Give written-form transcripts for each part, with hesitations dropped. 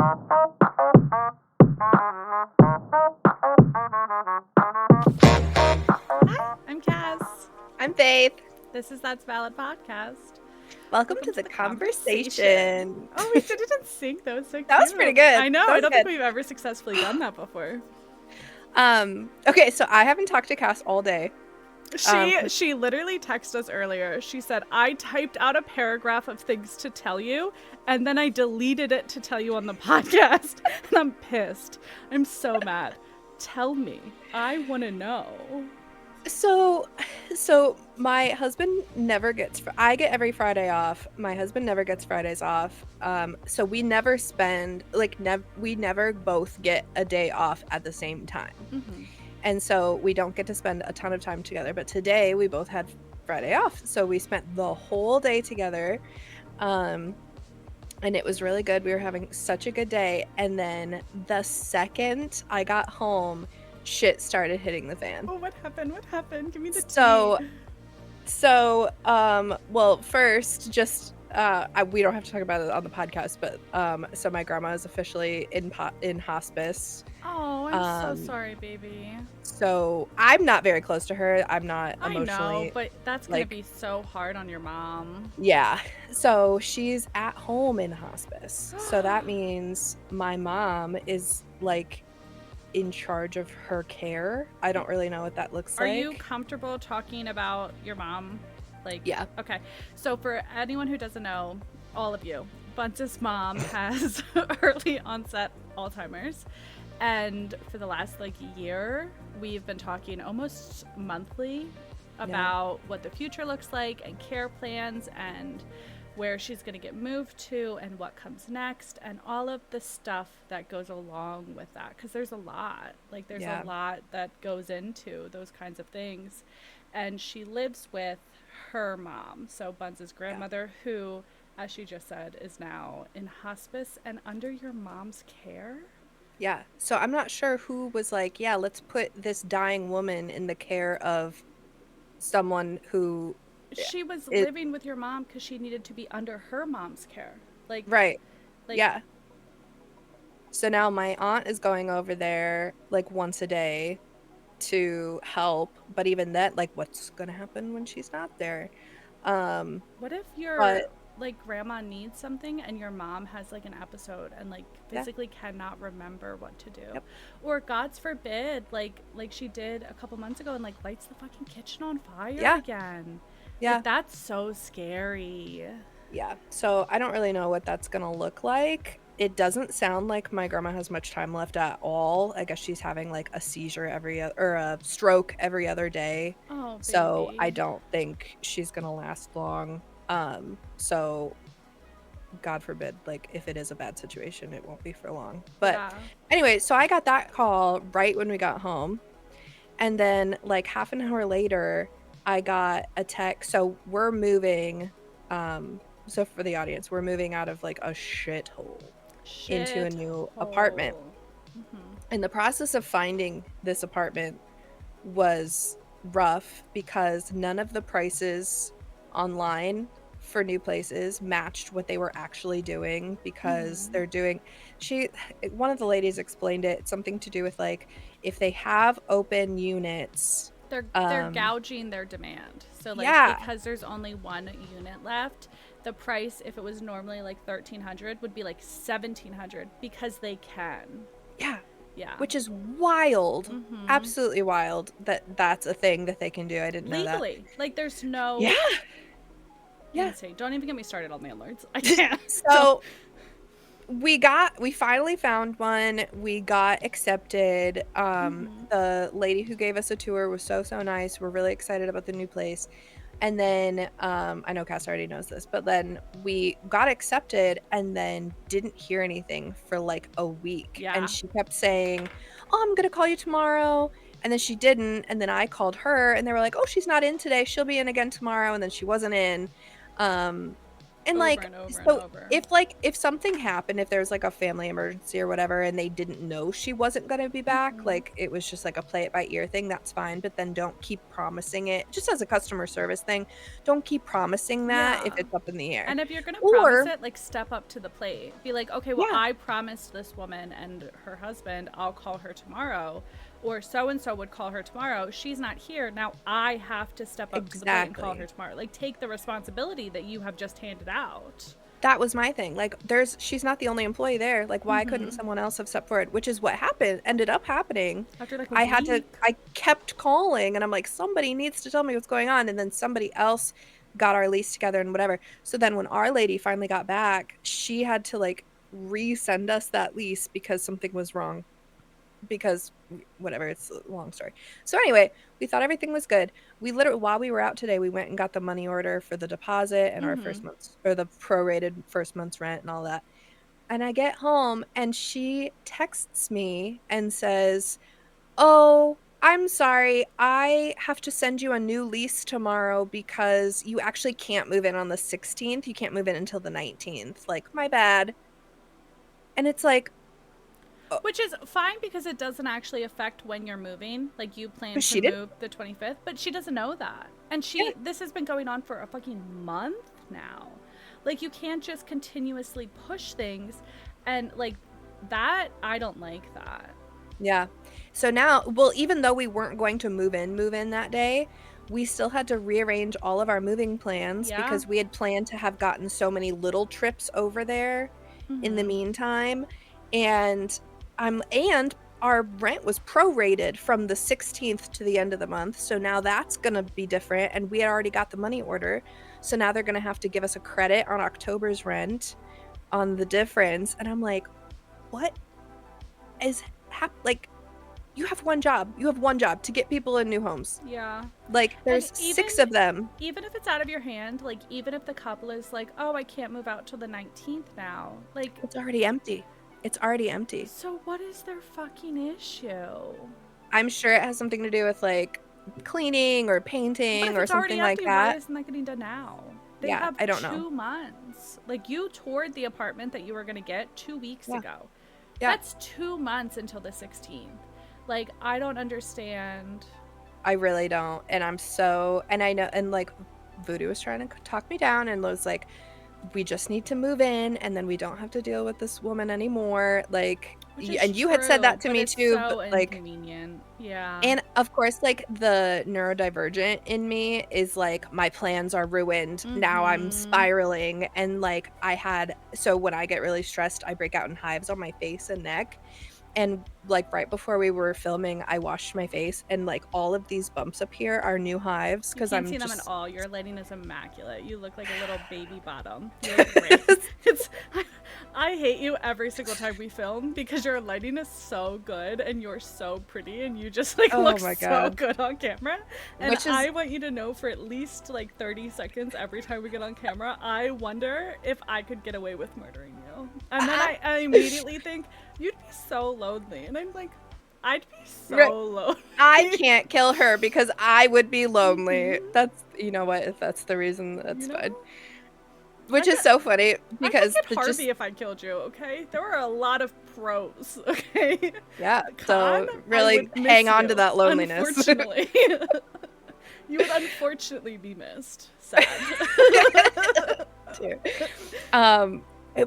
Hi, I'm Cas. I'm Faith. This is That's Valid Podcast. Welcome to the conversation. Oh, we did it in sync. That was so cute. That was pretty good. I know. That I was don't think good. we've ever successfully done that before. Okay, so I haven't talked to Cass all day. She literally texted us earlier. She said, I typed out a paragraph of things to tell you, and then I deleted it to tell you on the podcast. And I'm pissed. I'm so mad. Tell me. I want to know. So my husband never gets. I get every Friday off. My husband never gets Fridays off. So we never spend we never both get a day off at the same time. Mm-hmm. And so we don't get to spend a ton of time together. But today we both had Friday off, so we spent the whole day together. And it was really good. We were having such a good day. And then the second I got home, shit started hitting the fan. Oh, what happened? What happened? Give me the tea. Well, first, just we don't have to talk about it on the podcast, but so my grandma is officially in hospice. Oh, I'm so sorry, baby. So I'm not very close to her. I'm not emotionally. I know, but that's gonna be so hard on your mom. Yeah. So she's at home in hospice. So that means my mom is in charge of her care. I don't really know what that looks like. Are you comfortable talking about your mom? Yeah. Okay. So for anyone who doesn't know, all of you, Bunce's mom has early onset Alzheimer's. And for the last year, we've been talking almost monthly about what the future looks like and care plans and where she's going to get moved to and what comes next and all of the stuff that goes along with that. Because there's a lot. There's a lot that goes into those kinds of things. And she lives with her mom, so Bunce's grandmother, who, as she just said, is now in hospice and under your mom's care. Yeah. So I'm not sure who was let's put this dying woman in the care of someone who... She was living with your mom because she needed to be under her mom's care. Right. Yeah. So now my aunt is going over there once a day to help, but even that, what's gonna happen when she's not there? What if your grandma needs something and your mom has an episode and physically cannot remember what to do? Yep. Or God's forbid, like she did a couple months ago and lights the fucking kitchen on fire again. Yeah. That's so scary. Yeah. So I don't really know what that's gonna look like. It doesn't sound like my grandma has much time left at all. I guess she's having a seizure or a stroke every other day. Oh, baby. So I don't think she's gonna last long. So God forbid, if it is a bad situation, it won't be for long. But anyway, so I got that call right when we got home. And then half an hour later, I got a text. So we're moving, so for the audience, we're moving out of a shithole into a new apartment. Mm-hmm. And the process of finding this apartment was rough because none of the prices online for new places matched what they were actually doing, because they're doing... one of the ladies explained it, something to do with if they have open units, they're gouging their demand. So because there's only one unit left, the price, if it was normally $1,300, would be $1,700 because they can. Yeah. Which is wild. Absolutely wild that's a thing that they can do. I didn't know that. Legally. There's no... Yeah. Insane. Don't even get me started on landlords. I can't. So we finally found one. We got accepted. The lady who gave us a tour was so nice. We're really excited about the new place. And then I know Cass already knows this, but then we got accepted and then didn't hear anything for a week. Yeah. And she kept saying, "Oh, I'm gonna call you tomorrow." And then she didn't. And then I called her and they were like, "Oh, she's not in today. She'll be in again tomorrow." And then she wasn't in. And over like, and over and so over. if something happened, if there's like a family emergency or whatever, and they didn't know she wasn't going to be back, like it was just like a play it by ear thing, that's fine. But then don't keep promising it. Just as a customer service thing, don't keep promising that if it's up in the air. And if you're going to promise Or it, like step up to the plate. Be like, okay, well, yeah, I promised this woman and her husband I'll call her tomorrow. Or so-and-so would call her tomorrow. She's not here. Now I have to step up to the plate and call her tomorrow. Like, take the responsibility that you have just handed out. that was my thing. Like, she's not the only employee there. Like, why couldn't someone else have stepped forward? Which is what ended up happening. After like a week. I kept calling and I'm like, somebody needs to tell me what's going on. And then somebody else got our lease together and whatever. So then when our lady finally got back, she had to like resend us that lease because something was wrong. Because whatever, it's a long story. So anyway, we thought everything was good. We literally, while we were out today, we went and got the money order for the deposit and our first month's, or the prorated first month's rent and all that. And I get home and she texts me and says, "Oh, I'm sorry. I have to send you a new lease tomorrow because you actually can't move in on the 16th. You can't move in until the 19th. Like, my bad." And it's like, which is fine because it doesn't actually affect when you're moving. Like, you plan to move the 25th, but she doesn't know that. And this has been going on for a fucking month now. Like, you can't just continuously push things. And, like, that, I don't like that. Yeah. So now, well, even though we weren't going to move in that day, we still had to rearrange all of our moving plans because we had planned to have gotten so many little trips over there in the meantime. And our rent was prorated from the 16th to the end of the month. So now that's going to be different. And we had already got the money order. So now they're going to have to give us a credit on October's rent on the difference. And I'm like, what is like, you have one job. You have one job to get people in new homes. Yeah. Like, there's 6 of them. Even if it's out of your hand, like, even if the couple is like, oh, I can't move out till the 19th now. Like, it's already empty. It's already empty. So what is their fucking issue? I'm sure it has something to do with, like, cleaning or painting or something like that. Why isn't that getting done now? They yeah, have I don't 2 months. Like, you toured the apartment that you were going to get 2 weeks ago. Yeah. That's 2 months until the 16th. Like, I don't understand. I really don't. And I'm so, and I know, and like, Voodoo was trying to talk me down and was like, we just need to move in and then we don't have to deal with this woman anymore. Like, and you had said that to me too. So but like, inconvenient. Yeah. And of course, like, the neurodivergent in me is like, my plans are ruined. Now I'm spiraling. And like, so when I get really stressed, I break out in hives on my face and neck. And like, right before we were filming, I washed my face and like, all of these bumps up here are new hives because I'm see just... them at all. Your lighting is immaculate. You look like a little baby bottom. You look great. I hate you every single time we film because your lighting is so good and you're so pretty and you just like look so good on camera. And I want you to know, for at least like 30 seconds every time we get on camera, I wonder if I could get away with murdering you. And then I immediately think, you'd be so lonely. And I'm like, I'd be so lonely. I can't kill her because I would be lonely. That's, you know what, if that's the reason, that's fine. Which is so funny because I could get Harvey if I killed you, okay? There were a lot of pros, okay? Yeah, so really hang on to that loneliness. Unfortunately. You would unfortunately be missed. Sad.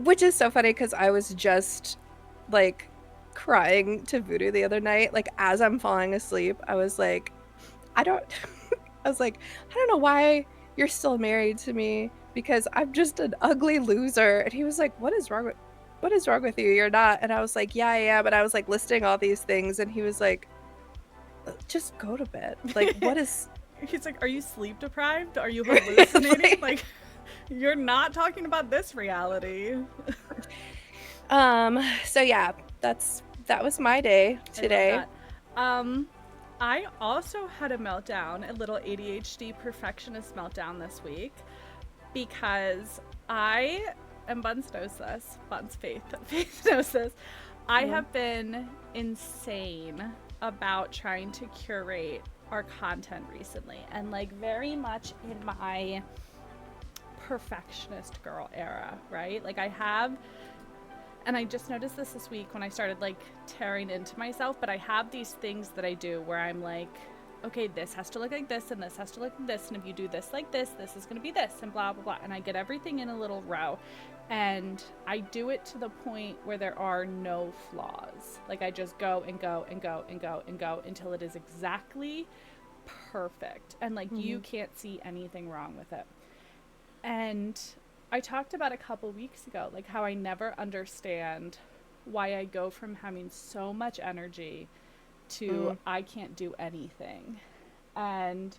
Which is so funny because I was just like crying to Voodoo the other night. Like, as I'm falling asleep, I was like, I don't know why you're still married to me, because I'm just an ugly loser. And he was like, what is wrong with you? You're not. And I was like, yeah, I am. And I was like listing all these things, and he was like, just go to bed. Like, what is... He's like, are you sleep deprived? Are you hallucinating? Like, you're not talking about this reality. So yeah, that was my day today. I also had a meltdown, a little ADHD perfectionist meltdown this week, because and Buns knows this, Faith knows this, I have been insane about trying to curate our content recently, and like very much in my perfectionist girl era, right? Like I have, and I just noticed this week when I started like tearing into myself, but I have these things that I do where I'm like, okay, this has to look like this and this has to look like this, and if you do this like this is going to be this, and blah blah blah, and I get everything in a little row, and I do it to the point where there are no flaws. Like I just go and go and go and go and go until it is exactly perfect, and like you can't see anything wrong with it. And I talked about a couple weeks ago like how I never understand why I go from having so much energy to I can't do anything. And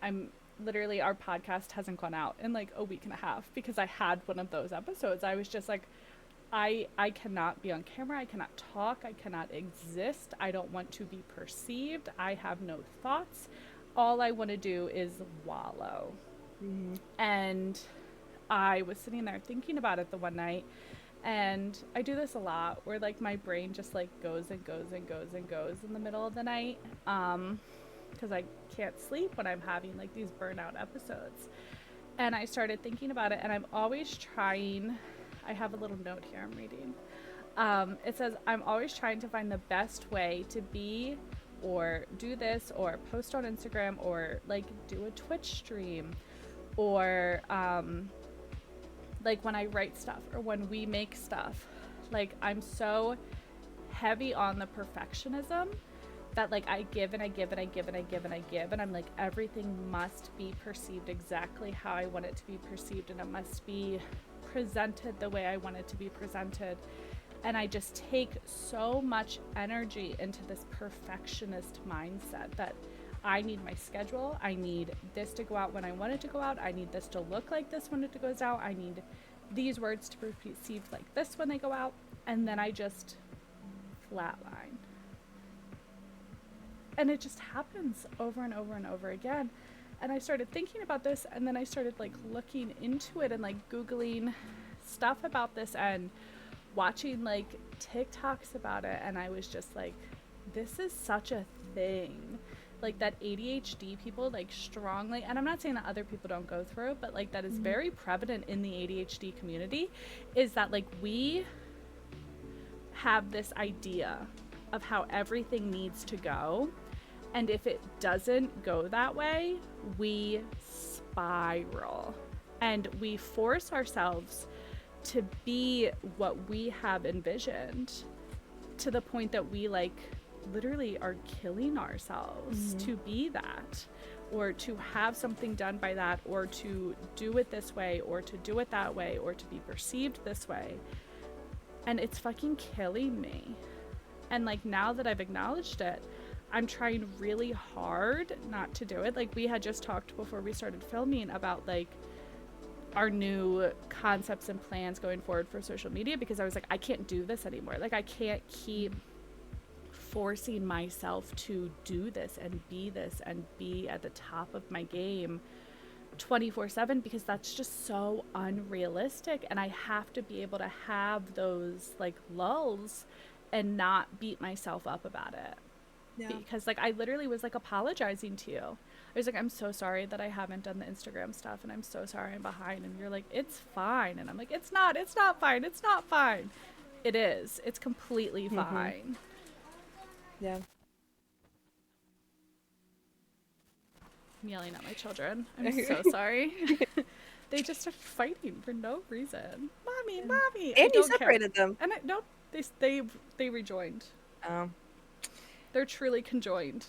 I'm literally, our podcast hasn't gone out in like a week and a half because I had one of those episodes. I was just like, I cannot be on camera, I cannot talk, I cannot exist, I don't want to be perceived, I have no thoughts, all I want to do is wallow. And I was sitting there thinking about it the one night, and I do this a lot where like my brain just like goes and goes and goes and goes in the middle of the night because I can't sleep when I'm having like these burnout episodes. And I started thinking about it, and I'm always trying, I have a little note here I'm reading. It says, I'm always trying to find the best way to be or do this or post on Instagram or like do a Twitch stream or like when I write stuff or when we make stuff. Like I'm so heavy on the perfectionism that like I give and I give and I give and I give and I give, and I'm like, everything must be perceived exactly how I want it to be perceived, and it must be presented the way I want it to be presented. And I just take so much energy into this perfectionist mindset that I need my schedule, I need this to go out when I want it to go out, I need this to look like this when it goes out, I need these words to be perceived like this when they go out, and then I just flatline. And it just happens over and over and over again. And I started thinking about this, and then I started like looking into it and like Googling stuff about this and watching like TikToks about it, and I was just like, this is such a thing. Like that ADHD people like strongly, and I'm not saying that other people don't go through it, but like that is very prevalent in the ADHD community, is that like we have this idea of how everything needs to go, and if it doesn't go that way, we spiral, and we force ourselves to be what we have envisioned, to the point that we like literally are killing ourselves to be that, or to have something done by that, or to do it this way, or to do it that way, or to be perceived this way. And it's fucking killing me. And like now that I've acknowledged it, I'm trying really hard not to do it. Like we had just talked before we started filming about like our new concepts and plans going forward for social media, because I was like, I can't do this anymore. Like I can't keep forcing myself to do this and be at the top of my game 24/7, because that's just so unrealistic. And I have to be able to have those like lulls and not beat myself up about it. Because like I literally was like apologizing to you. I was like, I'm so sorry that I haven't done the Instagram stuff, and I'm so sorry I'm behind. And you're like, it's fine. And I'm like, it's not fine. It's not fine. It is. It's completely fine. Yeah. I'm yelling at my children. I'm so sorry. They just are fighting for no reason. Mommy. And you separated them. And they rejoined. Oh. They're truly conjoined.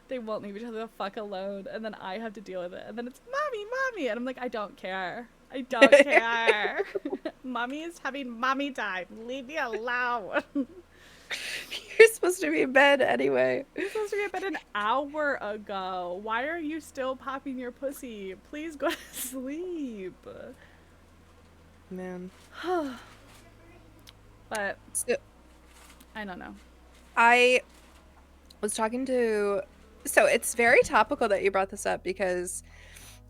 They won't leave each other the fuck alone, and then I have to deal with it, and then it's mommy, and I'm like, I don't care. Mommy is having mommy time. Leave me alone. You're supposed to be in bed anyway. You're supposed to be in bed an hour ago. Why are you still popping your pussy? Please go to sleep. Man. But so, I don't know. I was talking to, so it's very topical that you brought this up, because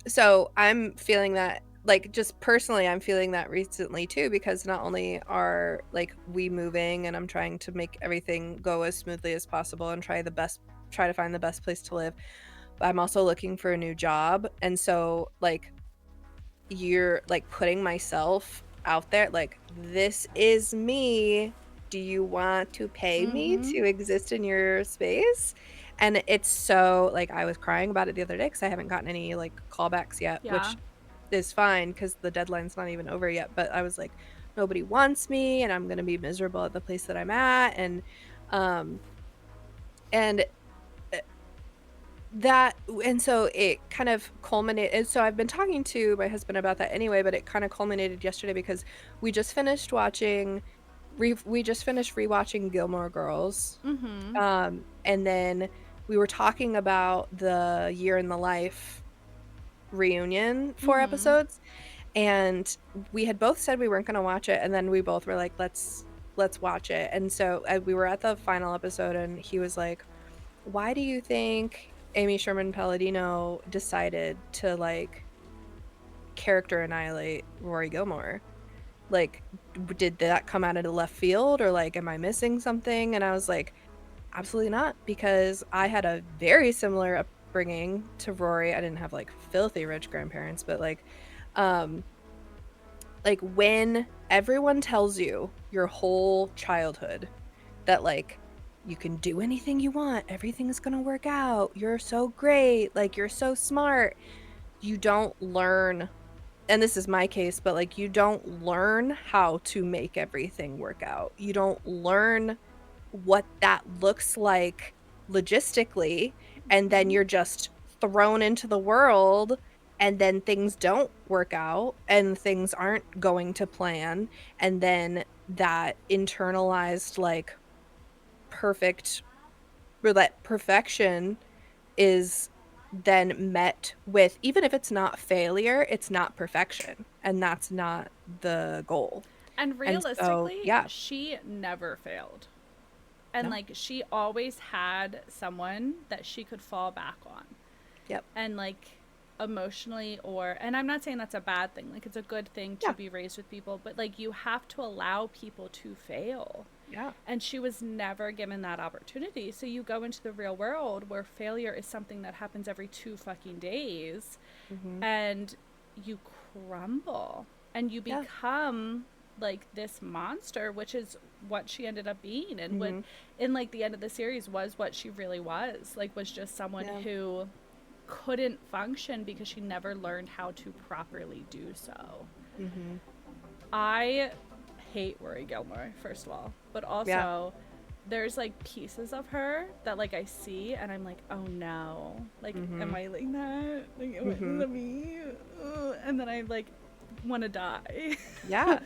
so I'm feeling that, like, just personally I'm feeling that recently too, because not only are like we moving and I'm trying to make everything go as smoothly as possible and try to find the best place to live, I'm also looking for a new job. And so, like, you're like putting myself out there, like, this is me. Do you want to pay me Mm-hmm. to exist in your space? And it's so, like, I was crying about it the other day because I haven't gotten any like callbacks yet, Yeah. which is fine because the deadline's not even over yet. But I was like, nobody wants me and I'm gonna be miserable at the place that I'm at. Um and uh, and so it kind of culminated. So I've been talking to my husband about that anyway, but it kind of culminated yesterday because we just finished watching we just finished rewatching Gilmore Girls. Mm-hmm. And then we were talking about the Year in the Life reunion 4 Mm-hmm. episodes, and we had both said we weren't going to watch it, and then we both were like, let's watch it. And so we were at the final episode and he was like, why do you think Amy Sherman Palladino decided to like character annihilate Rory Gilmore? Like, did that come out of the left field, or like, am I missing something? And I was like, absolutely not, because I had a very similar upbringing to Rory. I didn't have like filthy rich grandparents, but like when everyone tells you your whole childhood that like you can do anything you want, everything's gonna work out, you're so great, like you're so smart, you don't learn, and this is my case, but like you don't learn how to make everything work out. You don't learn what that looks like logistically, and then Mm-hmm. you're just thrown into the world, and then things don't work out and things aren't going to plan, and then that internalized like perfect, or that perfection is then met with, even if it's not failure, it's not perfection, and that's not the goal. And And so realistically, yeah. she never failed. And No. like she always had someone that she could fall back on. Yep. And like emotionally, or and I'm not saying that's a bad thing. Like it's a good thing to Yeah. be raised with people, but like you have to allow people to fail. Yeah. And she was never given that opportunity. So you go into the real world where failure is something that happens every 2 fucking days, Mm-hmm. and you crumble and you Yeah. become like this monster, which is what she ended up being, and what Mm-hmm. in like the end of the series was what she really was, like was just someone Yeah. who couldn't function because she never learned how to properly do so. Mm-hmm. I hate Rory Gilmore, first of all, but Yeah. also there's like pieces of her that like I see and I'm like, oh no, like Mm-hmm. am I like that? Like am Mm-hmm. I me? And then I like want to die. Yeah.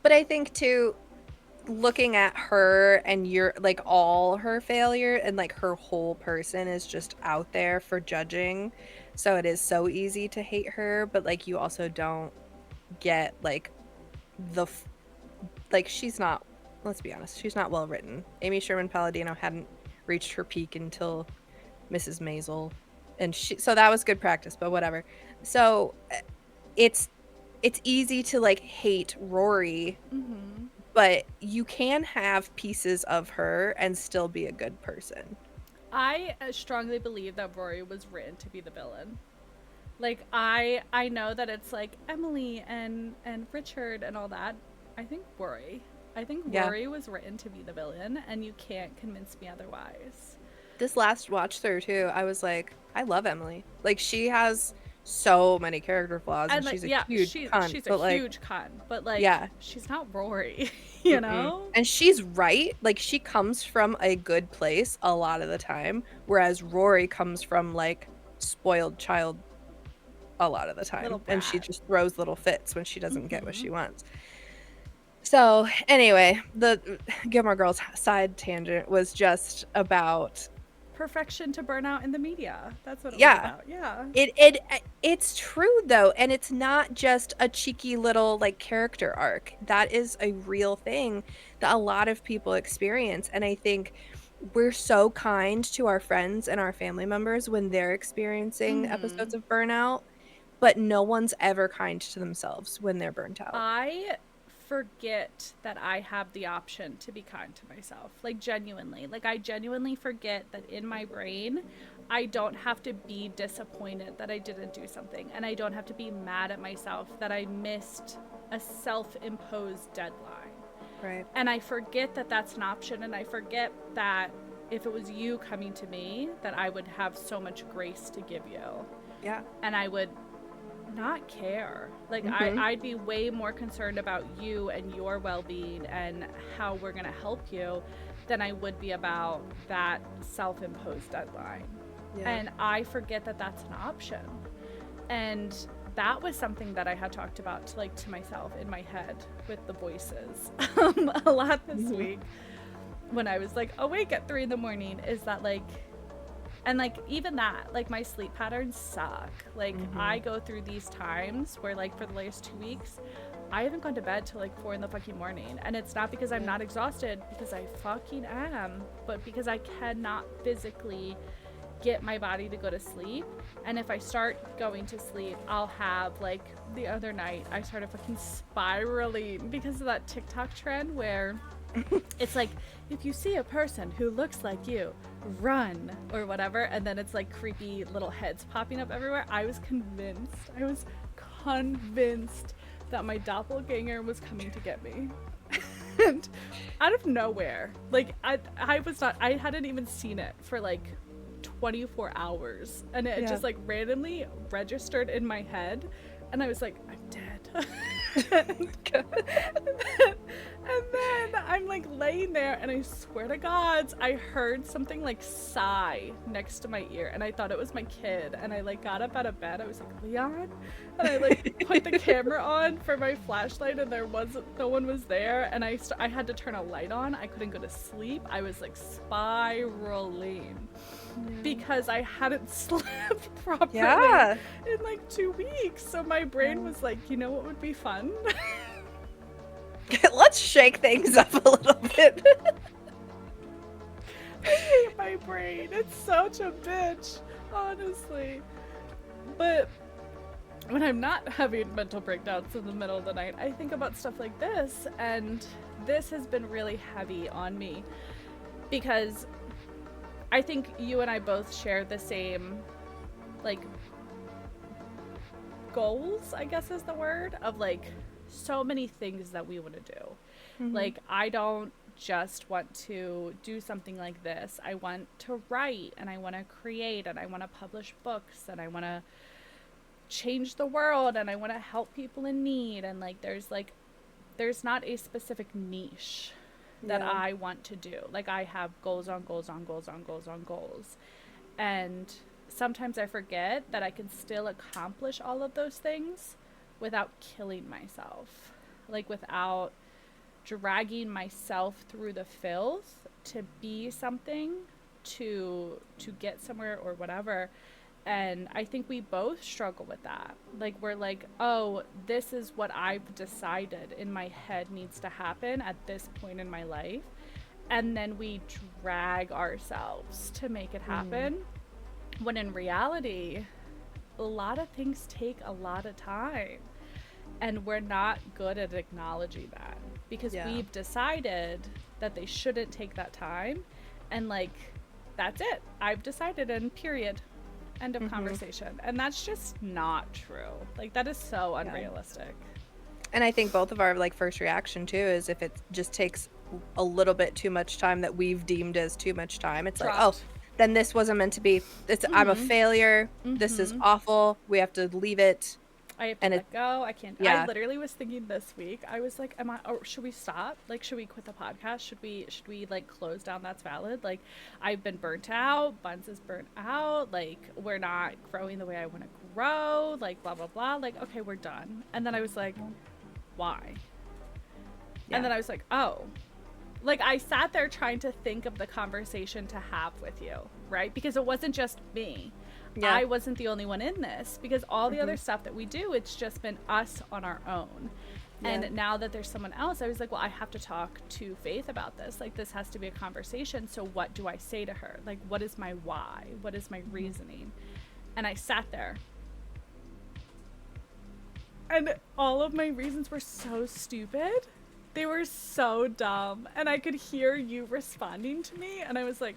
But I think too, looking at her and your like all her failure and like her whole person is just out there for judging. So it is so easy to hate her, but like you also don't get like like she's not, let's be honest, she's not well written. Amy Sherman Palladino hadn't reached her peak until Mrs. Maisel, and so that was good practice, but whatever. So it's it's easy to like hate Rory, Mm-hmm. but you can have pieces of her and still be a good person. I strongly believe that Rory was written to be the villain. Like I know that it's like Emily and Richard and all that. I think Rory. I think Yeah. Rory was written to be the villain, and you can't convince me otherwise. This last watch through too, I was like, I love Emily. Like she has so many character flaws and And like she's a yeah, huge cunt, she's a but like huge cunt, but like yeah. she's not Rory, you Mm-mm. know? And she's right. Like she comes from a good place a lot of the time, whereas Rory comes from like spoiled child a lot of the Little time, and she brat. just throws little fits when she doesn't get what Mm-hmm. she wants. So anyway, the Gilmore Girls side tangent was just about, Perfection to burnout in the media. That's what it was yeah, about. Yeah. it's true though, and it's not just a cheeky little like character arc. That is a real thing that a lot of people experience, and I think we're so kind to our friends and our family members when they're experiencing Mm-hmm. episodes of burnout, but no one's ever kind to themselves when they're burnt out. I forget that I have the option to be kind to myself. Like genuinely. Like I genuinely forget that in my brain I don't have to be disappointed that I didn't do something, and I don't have to be mad at myself that I missed a self-imposed deadline. Right. And I forget that that's an option, and I forget that if it was you coming to me, that I would have so much grace to give you. Yeah. And I would not care. Like, I'd be way more concerned about you and your well-being and how we're going to help you than I would be about that self-imposed deadline. Yeah. And I forget that that's an option. And that was something that I had talked about to myself in my head with the voices a lot this week when I was like awake at 3 a.m. is that like, and like even that, like my sleep patterns suck. Like I go through these times where like for the last 2 weeks I haven't gone to bed till like 4 a.m. And it's not because I'm not exhausted, because I fucking am, but because I cannot physically get my body to go to sleep. And if I start going to sleep, I'll have, like the other night I started fucking spiraling because of that TikTok trend where it's like, if you see a person who looks like you, run or whatever, and then it's like creepy little heads popping up everywhere. I was convinced that my doppelganger was coming to get me. And out of nowhere, like I hadn't even seen it for like 24 hours, and it just like randomly registered in my head, and I was like, I'm dead. And then I'm like laying there, and I swear to God, I heard something like sigh next to my ear, and I thought it was my kid, and I like got up out of bed. I was like, Leon, and I like put the camera on for my flashlight, and no one was there, and I had to turn a light on. I couldn't go to sleep. I was like spiraling because I hadn't slept properly in like 2 weeks. So my brain was like, you know what would be fun? Let's shake things up a little bit. I hate my brain. It's such a bitch, honestly. But when I'm not having mental breakdowns in the middle of the night, I think about stuff like this, and this has been really heavy on me because I think you and I both share the same, like, goals, I guess is the word, of like so many things that we want to do. Like, I don't just want to do something like this. I want to write, and I want to create, and I want to publish books, and I want to change the world, and I want to help people in need. And like there's not a specific niche that I want to do. Like, I have goals on goals on goals on goals on goals, and sometimes I forget that I can still accomplish all of those things without killing myself, like without dragging myself through the filth to be something, to get somewhere or whatever. And I think we both struggle with that. Like, we're like, oh, this is what I've decided in my head needs to happen at this point in my life, and then we drag ourselves to make it happen, when in reality a lot of things take a lot of time, and we're not good at acknowledging that because we've decided that they shouldn't take that time, and like, that's it, I've decided, and period, end of conversation. And that's just not true. Like, that is so unrealistic. And I think both of our like first reaction too is if it just takes a little bit too much time that we've deemed as too much time, it's like, oh, then this wasn't meant to be. I'm a failure. This is awful. We have to leave it. I have to let go. I can't. I literally was thinking this week, I was like, should we stop? Like, should we quit the podcast? Should we like close down? That's valid. Like, I've been burnt out. Buns is burnt out. Like, we're not growing the way I want to grow. Like, blah, blah, blah. Like, okay, we're done. And then I was like, why? And then I was like, oh. Like, I sat there trying to think of the conversation to have with you, right? Because it wasn't just me. I wasn't the only one in this, because all the other stuff that we do, it's just been us on our own. And now that there's someone else, I was like, well, I have to talk to Faith about this. Like, this has to be a conversation. So what do I say to her? Like, what is my why? What is my reasoning? And I sat there, and all of my reasons were so stupid. They were so dumb. And I could hear you responding to me, and I was like,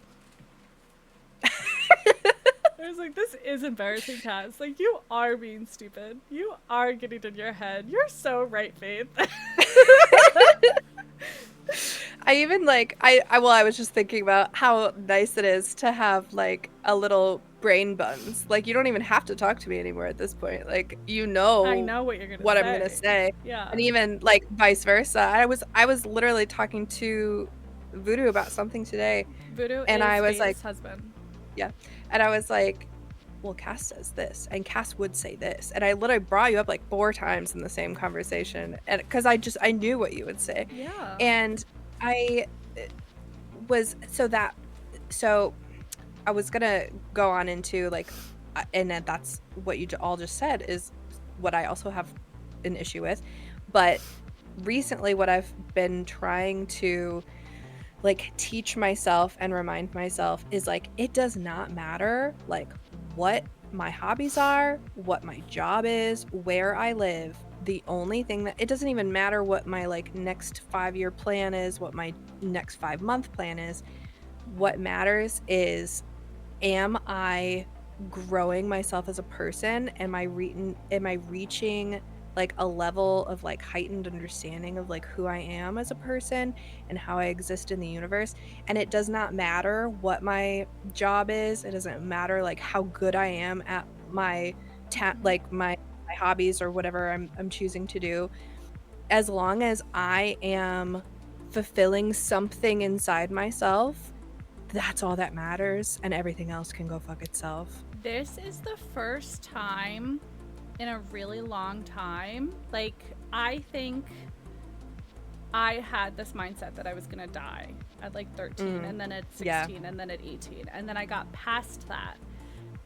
I was like, this is embarrassing, Cass. Like, you are being stupid. You are getting in your head. You're so right, Faith. I even like I was just thinking about how nice it is to have like a little brain buns. Like you don't even have to talk to me anymore at this point. Like I know what you're gonna what say. I'm gonna say. Yeah. And even like vice versa. I was literally talking to Voodoo about something today. Voodoo and is I was Faith's like, husband. yeah. And I was like, well, Cass says this, and Cass would say this, and I literally brought you up like 4 times in the same conversation, and because I knew what you would say, Yeah. and I was so I was gonna go on into like, and then that's what you all just said is what I also have an issue with, but recently what I've been trying to like teach myself and remind myself is like it does not matter like what my hobbies are, what my job is, where I live. The only thing that it doesn't even matter what my like next 5-year plan is, what my next 5-month plan is. What matters is, am I growing myself as a person? Am I reaching like a level of like heightened understanding of like who I am as a person and how I exist in the universe? And it does not matter what my job is. It doesn't matter like how good I am at my like my hobbies or whatever I'm choosing to do. As long as I am fulfilling something inside myself, that's all that matters, and everything else can go fuck itself. This is the first time in a really long time. Like, I think I had this mindset that I was gonna die at like 13 and then at 16 and then at 18. And then I got past that.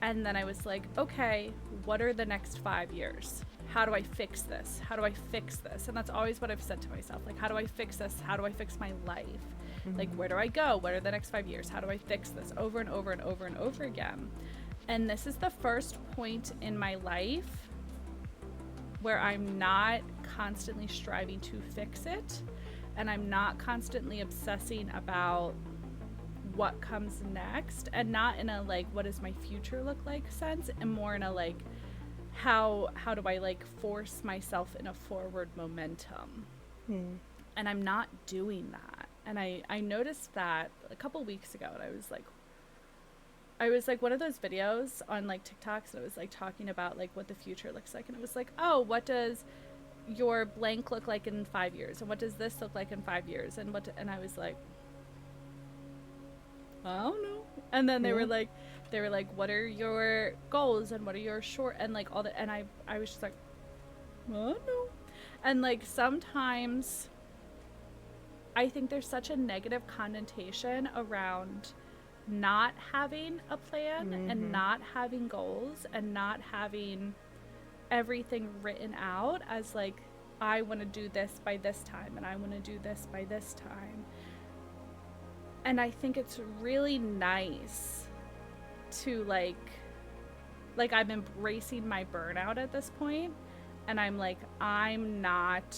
And then I was like, okay, what are the next 5 years? How do I fix this? How do I fix this? And that's always what I've said to myself. Like, how do I fix this? How do I fix my life? Like, where do I go? What are the next 5 years? How do I fix this? Over and over and over and over again. And this is the first point in my life where I'm not constantly striving to fix it. And I'm not constantly obsessing about what comes next, and not in a like what does my future look like sense, and more in a like how do I like force myself in a forward momentum. And I'm not doing that. And I noticed that a couple weeks ago, and I was like one of those videos on like TikToks that was like talking about like what the future looks like, and it was like, oh, what does your blank look like in 5 years, and what does this look like in 5 years, and and I was like, I don't know. And then they were like, what are your goals and what are your short and like all that. And I was just like, I don't know. And like sometimes I think there's such a negative connotation around not having a plan and not having goals and not having everything written out as like, I want to do this by this time and I want to do this by this time. And I think it's really nice to like I'm embracing my burnout at this point, and I'm like, I'm not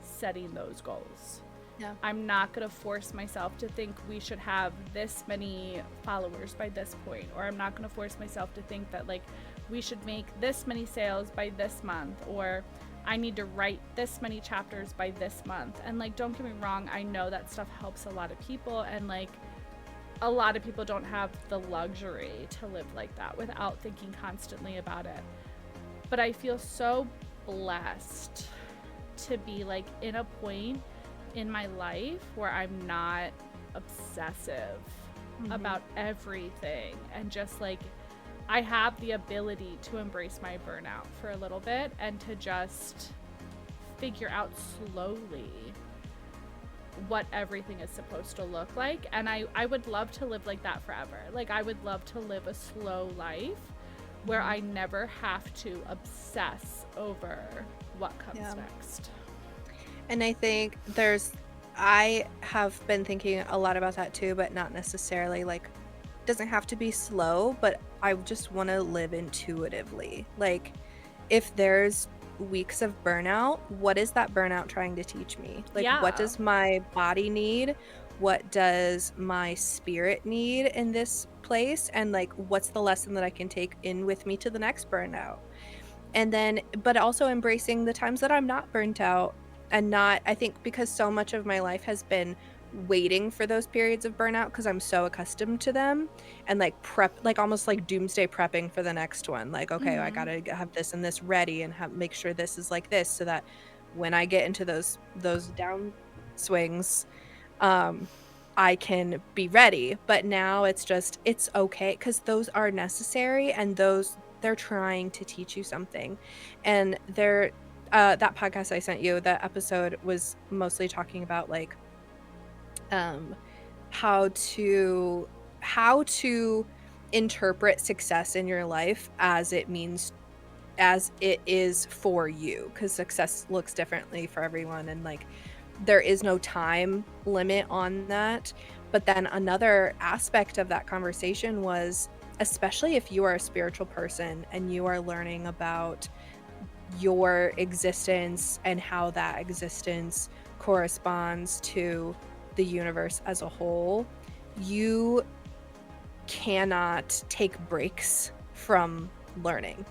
setting those goals. Yeah. I'm not going to force myself to think we should have this many followers by this point, or I'm not going to force myself to think that like we should make this many sales by this month, or I need to write this many chapters by this month. And like, don't get me wrong, I know that stuff helps a lot of people, and like a lot of people don't have the luxury to live like that without thinking constantly about it. But I feel so blessed to be like in a point in my life where I'm not obsessive about everything, and just like I have the ability to embrace my burnout for a little bit and to just figure out slowly what everything is supposed to look like. And I would love to live like that forever. Like, I would love to live a slow life where I never have to obsess over what comes next. And I think I have been thinking a lot about that too, but not necessarily like, doesn't have to be slow, but I just want to live intuitively. Like, if there's weeks of burnout, what is that burnout trying to teach me? Like, what does my body need? What does my spirit need in this place? place, and like what's the lesson that I can take in with me to the next burnout. And then but also embracing the times that I'm not burnt out, and not, I think because so much of my life has been waiting for those periods of burnout because I'm so accustomed to them, and like prep, like almost like doomsday prepping for the next one, like okay, I gotta have this and this ready, and make sure this is like this, so that when I get into those down swings, I can be ready. But now it's just, it's okay, because those are necessary, and they're trying to teach you something. And that podcast I sent you, that episode was mostly talking about like how to interpret success in your life as it is for you, because success looks differently for everyone, and like there is no time limit on that. But then another aspect of that conversation was, especially if you are a spiritual person and you are learning about your existence and how that existence corresponds to the universe as a whole, you cannot take breaks from learning.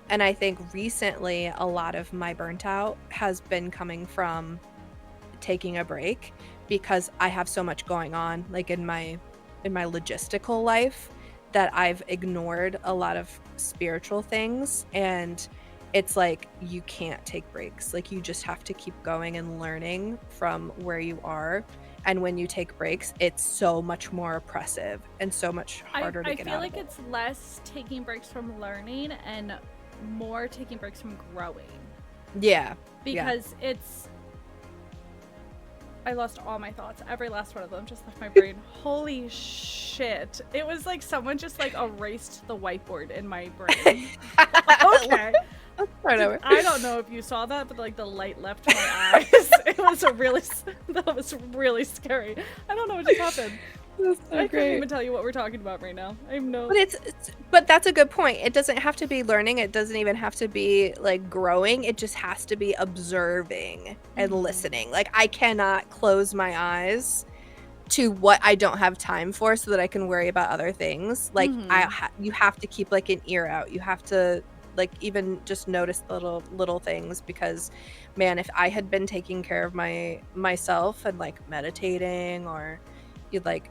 And I think recently a lot of my burnt out has been coming from taking a break, because I have so much going on like in my logistical life, that I've ignored a lot of spiritual things. And it's like you can't take breaks, like you just have to keep going and learning from where you are. And when you take breaks, it's so much more oppressive and so much harder to get out of it. I feel like it's less taking breaks from learning and more taking breaks from growing. Yeah. Because it's... I lost all my thoughts. Every last one of them just left my brain. Holy shit. It was like someone just like erased the whiteboard in my brain. Okay. I don't know if you saw that, but like the light left my eyes. That was really scary. I don't know what just happened. I couldn't even tell you what we're talking about right now. I have no... But that's a good point. It doesn't have to be learning. It doesn't even have to be like growing. It just has to be observing and listening. Like I cannot close my eyes to what I don't have time for so that I can worry about other things. Like you have to keep like an ear out. You have to like even just notice the little things, because man, if I had been taking care of myself and like meditating, or you'd like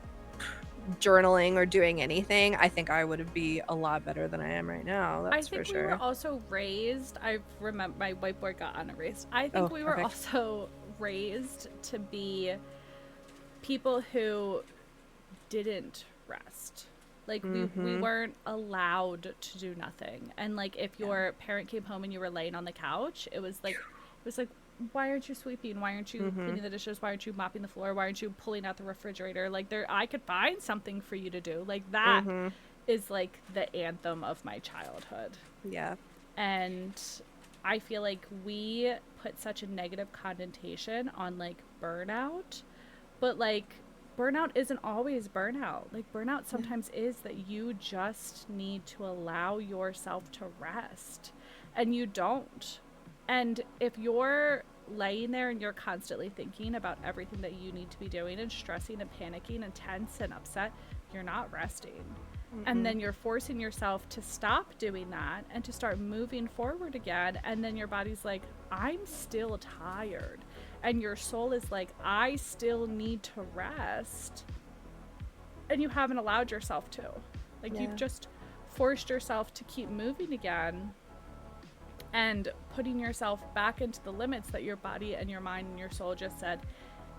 journaling or doing anything, I think I would be a lot better than I am right now. That's for sure. We were also raised, I remember my whiteboard got unerased. I think we were also raised to be people who didn't rest. Like we weren't allowed to do nothing. And like if your parent came home and you were laying on the couch, it was like why aren't you sweeping? Why aren't you cleaning the dishes? Why aren't you mopping the floor? Why aren't you pulling out the refrigerator? Like I could find something for you to do. Like that is like the anthem of my childhood. Yeah. And I feel like we put such a negative connotation on like burnout, but like burnout isn't always burnout. Like burnout sometimes is that you just need to allow yourself to rest, and you don't. And if you're laying there and you're constantly thinking about everything that you need to be doing and stressing and panicking and tense and upset, you're not resting. And then you're forcing yourself to stop doing that and to start moving forward again. And then your body's like, I'm still tired. And your soul is like, I still need to rest. And you haven't allowed yourself to. Like you've just forced yourself to keep moving again. And putting yourself back into the limits that your body and your mind and your soul just said,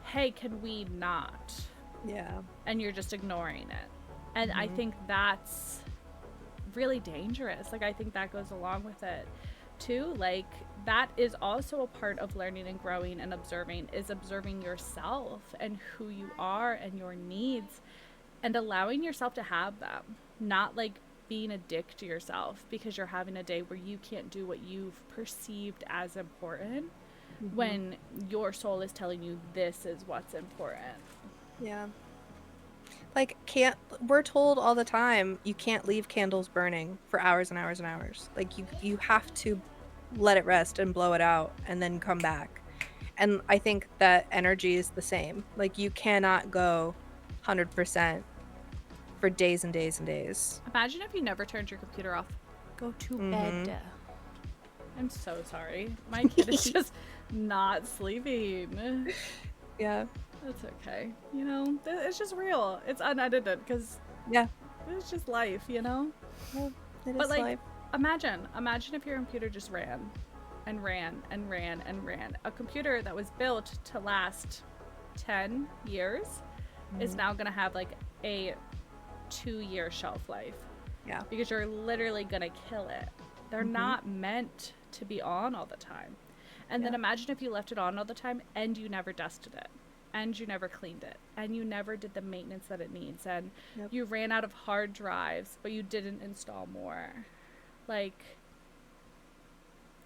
hey, can we not? Yeah. And you're just ignoring it. And I think that's really dangerous. Like, I think that goes along with it too. Like, that is also a part of learning and growing and observing, is observing yourself and who you are and your needs, and allowing yourself to have them. Not like being a dick to yourself because you're having a day where you can't do what you've perceived as important, when your soul is telling you this is what's important. Yeah. Like, we're told all the time, you can't leave candles burning for hours and hours and hours. Like, you have to let it rest and blow it out and then come back. And I think that energy is the same. Like, you cannot go 100% for days and days and days. Imagine if you never turned your computer off. Go to bed. I'm so sorry. My kid is just not sleeping. Yeah. That's okay. You know, it's just real. It's unedited because it's just life, you know? Well, it but is like, life. imagine if your computer just ran and ran and ran and ran. A computer that was built to last 10 years is now going to have like a 2-year shelf life. Yeah. Because you're literally going to kill it. They're not meant to be on all the time. And then imagine if you left it on all the time and you never dusted it and you never cleaned it and you never did the maintenance that it needs and you ran out of hard drives but you didn't install more. Like,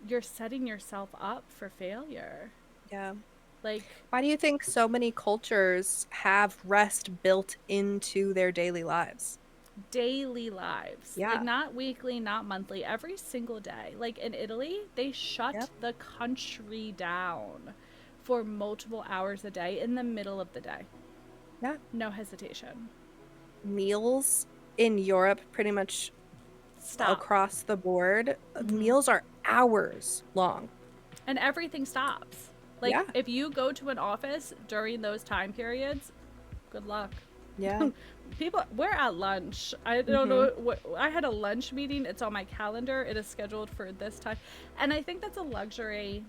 you're setting yourself up for failure. Yeah. Like, why do you think so many cultures have rest built into their daily lives? Daily lives. Yeah. Like, not weekly, not monthly, every single day. Like, in Italy, they shut the country down for multiple hours a day in the middle of the day. Yeah. No hesitation. Meals in Europe pretty much across the board, meals are hours long. And everything stops. Like, if you go to an office during those time periods, good luck. Yeah. We're at lunch. I don't know what, I had a lunch meeting. It's on my calendar. It is scheduled for this time. And I think that's a luxury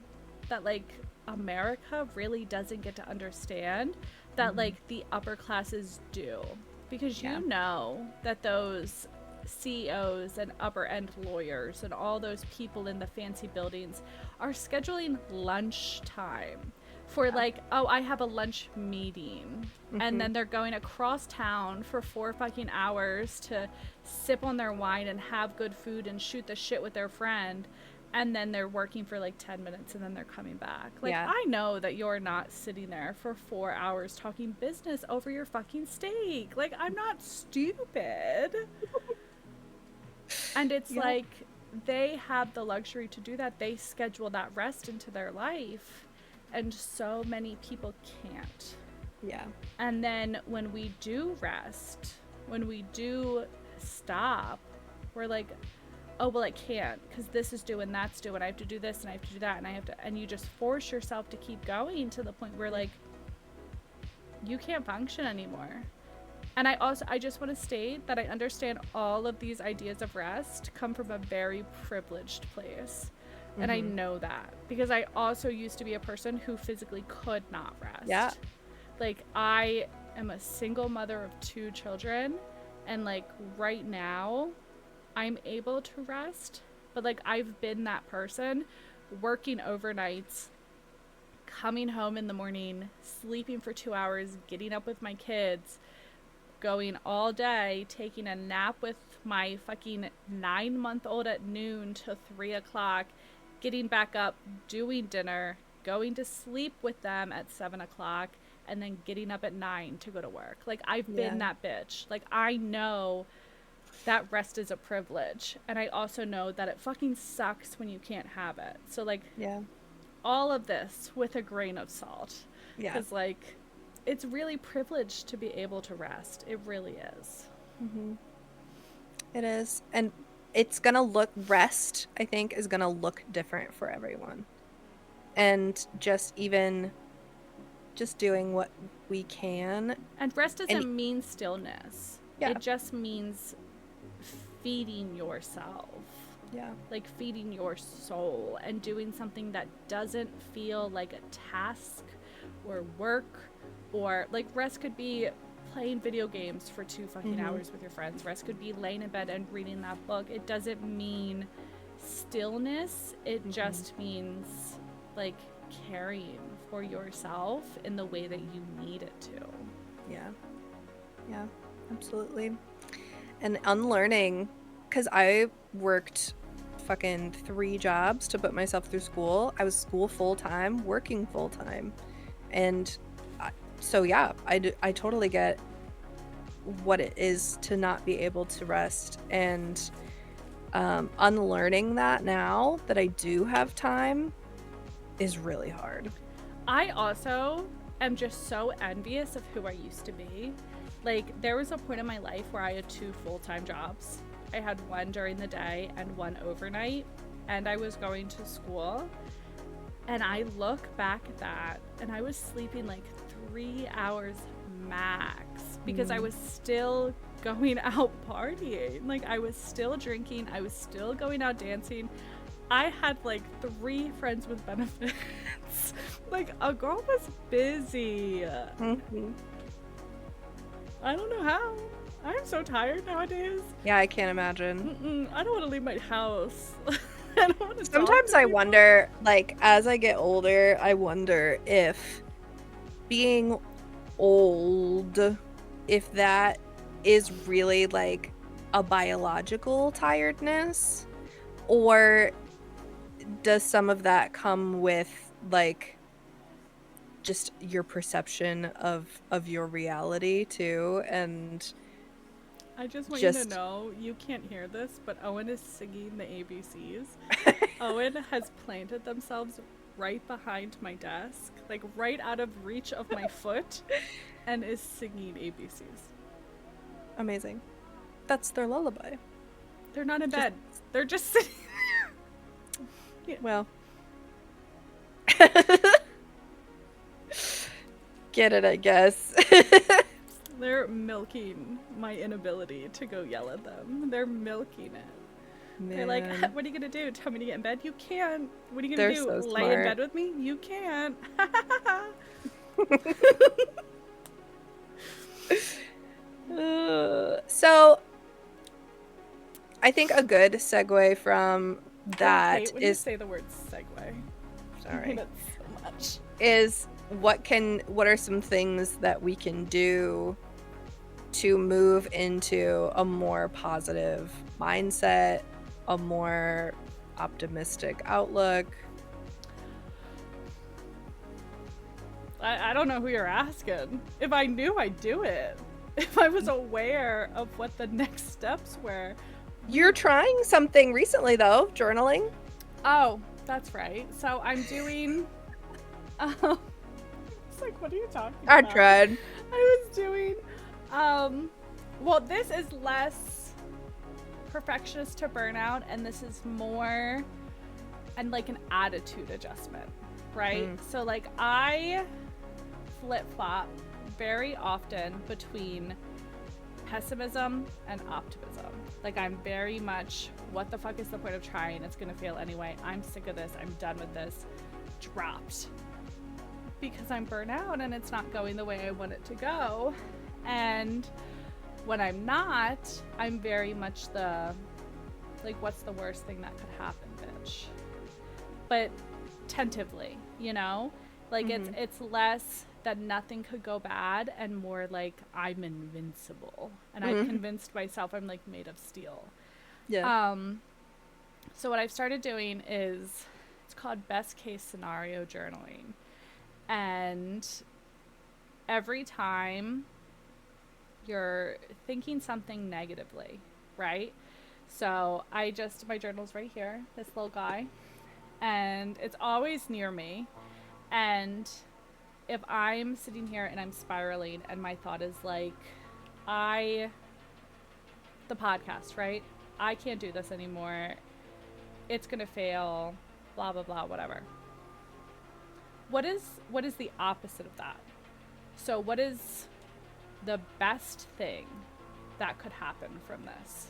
that, like, America really doesn't get to understand that, like, the upper classes do. Because you know that those CEOs and upper end lawyers and all those people in the fancy buildings are scheduling lunch time for like, oh, I have a lunch meeting. And then they're going across town for 4 fucking hours to sip on their wine and have good food and shoot the shit with their friend. And then they're working for like 10 minutes and then they're coming back. Like, I know that you're not sitting there for 4 hours talking business over your fucking steak. Like, I'm not stupid. And it's like, they have the luxury to do that. They schedule that rest into their life. And so many people can't. Yeah. And then when we do rest, when we do stop, we're like, oh, well, I can't because this is due and that's due and I have to do this and I have to do that and I have to, and you just force yourself to keep going to the point where, like, you can't function anymore. And I just want to state that I understand all of these ideas of rest come from a very privileged place. And I know that because I also used to be a person who physically could not rest. Yeah. Like, I am a single mother of 2 children. And, like, right now, I'm able to rest. But, like, I've been that person working overnights, coming home in the morning, sleeping for 2 hours, getting up with my kids, going all day, taking a nap with my fucking 9-month-old at noon to 3 o'clock, getting back up, doing dinner, going to sleep with them at 7 o'clock, and then getting up at 9 to go to work. Like, I've been that bitch. Like, I know that rest is a privilege. And I also know that it fucking sucks when you can't have it. So, like, all of this with a grain of salt. Yeah. Because, like, it's really privileged to be able to rest. It really is. It is. And it's gonna look, rest, I think, is gonna look different for everyone. And just doing what we can. And rest doesn't mean stillness. Yeah. It just means feeding yourself. Yeah. Like, feeding your soul and doing something that doesn't feel like a task or work, or, like, rest could be playing video games for 2 fucking hours with your friends. Rest could be laying in bed and reading that book. It doesn't mean stillness. It just means, like, caring for yourself in the way that you need it to. Yeah. Yeah, absolutely. And unlearning, because I worked fucking 3 jobs to put myself through school. I was school full-time, working full-time. And so, yeah, I totally get what it is to not be able to rest. And unlearning that now that I do have time is really hard. I also am just so envious of who I used to be, Like, there was a point in my life where I had 2 full-time jobs. I had one during the day and one overnight, and I was going to school. And I look back at that, and I was sleeping like 3 hours max because I was still going out partying. Like, I was still drinking. I was still going out dancing. I had like 3 friends with benefits. Like, a girl was busy. I don't know how. I'm so tired nowadays. Yeah, I can't imagine. I don't want to leave my house. Sometimes I wonder, like, as I get older, I wonder if being old, if that is really like a biological tiredness, or does some of that come with like just your perception of your reality too? And I just want you to know, you can't hear this, but Owen is singing the ABCs. Owen has planted themselves right behind my desk, like right out of reach of my foot, and is singing ABCs. Amazing. That's their lullaby. They're not in bed. They're just sitting there. Yeah. Well. Get it, I guess. They're milking my inability to go yell at them. They're milking it. Man. They're like, what are you going to do? Tell me to get in bed? You can't. What are you going to do? So lay in bed with me? You can't. So, I think a good segue from that I hate when you say the word segue. Sorry. I hate it so much. Is what are some things that we can do to move into a more positive mindset, a more optimistic outlook? I don't know who you're asking. If I knew, I'd do it. If I was aware of what the next steps were. You're trying something recently, though, journaling. Oh, that's right. So I'm doing... it's like, what are you talking about? I tried. I was doing... well, this is less perfectionist to burnout, and this is more and like an attitude adjustment, right? So like I flip-flop very often between pessimism and optimism. Like, I'm very much, what the fuck is the point of trying? It's gonna fail anyway. I'm sick of this. I'm done with this. Dropped. Because I'm burnt out and it's not going the way I want it to go. And when I'm not, I'm very much the, like, what's the worst thing that could happen, bitch? But tentatively, you know? Like, it's less that nothing could go bad and more like I'm invincible. And I've convinced myself I'm, like, made of steel. Yeah. So what I've started doing is, it's called best case scenario journaling. And every time you're thinking something negatively, right? So my journal's right here, this little guy, and it's always near me. And if I'm sitting here and I'm spiraling and my thought is like, the podcast, right? I can't do this anymore. It's gonna fail, blah, blah, blah, whatever. What is the opposite of that? So what is the best thing that could happen from this?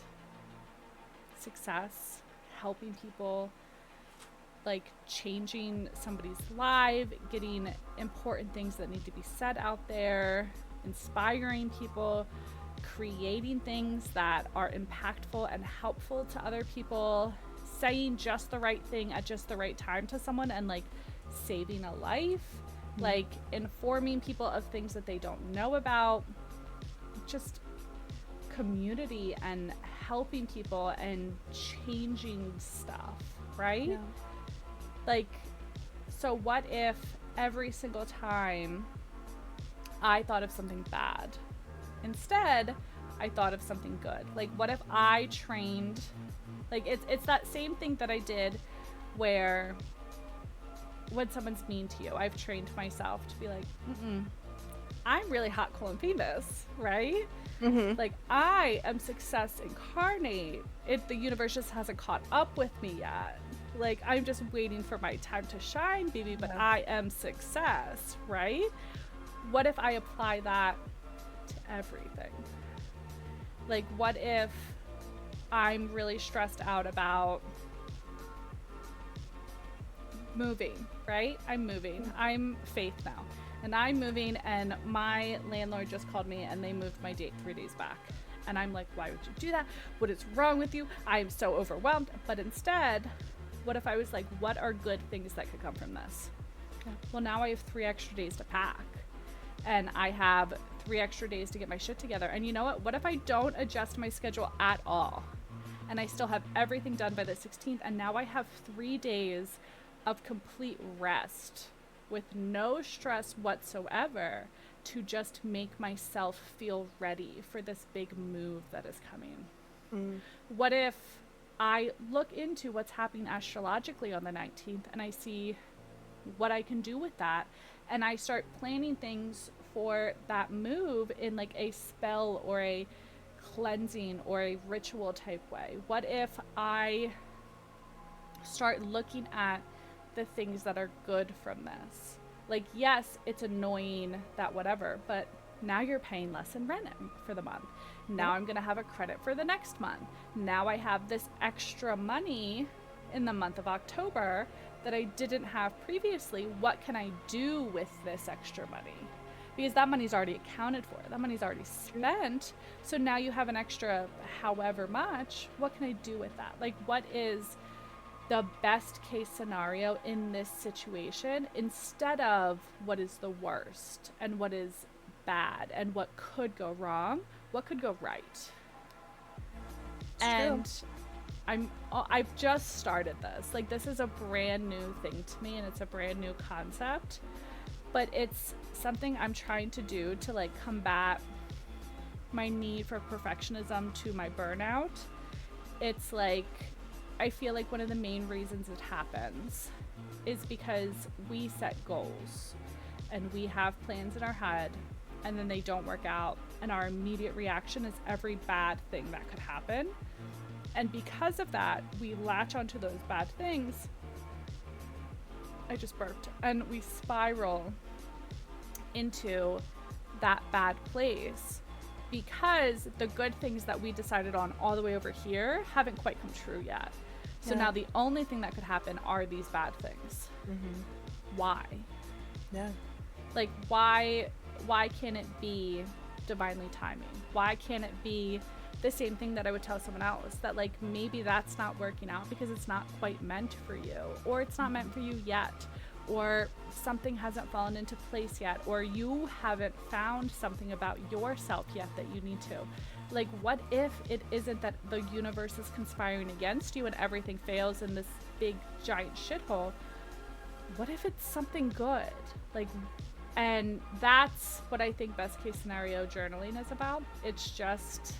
Success, helping people, like changing somebody's life, getting important things that need to be said out there, inspiring people, creating things that are impactful and helpful to other people, saying just the right thing at just the right time to someone, and like saving a life, like informing people of things that they don't know about, just community and helping people and changing stuff, right? Yeah. Like, so what if every single time I thought of something bad, instead I thought of something good? Like, what if I trained, like, it's that same thing that I did where when someone's mean to you, I've trained myself to be like, I'm really hot, cold, and famous, right? Mm-hmm. Like, I am success incarnate. The universe just hasn't caught up with me yet. Like, I'm just waiting for my time to shine, baby, but I am success, right? What if I apply that to everything? Like, what if I'm really stressed out about moving, right? I'm moving. I'm Faith now. And I'm moving, and my landlord just called me and they moved my date 3 days back. And I'm like, why would you do that? What is wrong with you? I'm so overwhelmed. But instead, what if I was like, what are good things that could come from this? Yeah. Well, now I have 3 extra days to pack. And I have 3 extra days to get my shit together. And you know what? What if I don't adjust my schedule at all? And I still have everything done by the 16th. And now I have 3 days of complete rest with no stress whatsoever to just make myself feel ready for this big move that is coming. What if I look into what's happening astrologically on the 19th and I see what I can do with that, and I start planning things for that move in like a spell or a cleansing or a ritual type way? What if I start looking at the things that are good from this? Like, yes, it's annoying that whatever, but now you're paying less in rent for the month. Now I'm going to have a credit for the next month. Now I have this extra money in the month of October that I didn't have previously. What can I do with this extra money? Because that money's already accounted for. That money's already spent. So now you have an extra however much. What can I do with that? Like, what is the best case scenario in this situation, instead of what is the worst and what is bad and what could go wrong? What could go right? It's and true. I've just started this. Like, this is a brand new thing to me, and it's a brand new concept, but it's something I'm trying to do to like combat my need for perfectionism to my burnout. It's like, I feel like one of the main reasons it happens is because we set goals and we have plans in our head, and then they don't work out, and our immediate reaction is every bad thing that could happen. And because of that, we latch onto those bad things. I just burped. And we spiral into that bad place because the good things that we decided on all the way over here haven't quite come true yet. So now the only thing that could happen are these bad things. Why? Yeah. Like, why can't it be divinely timing? Why can't it be the same thing that I would tell someone else, that like maybe that's not working out because it's not quite meant for you, or it's not meant for you yet, or something hasn't fallen into place yet, or you haven't found something about yourself yet that you need to. Like, what if it isn't that the universe is conspiring against you and everything fails in this big giant shithole? What if it's something good? Like, and that's what I think best case scenario journaling is about. It's just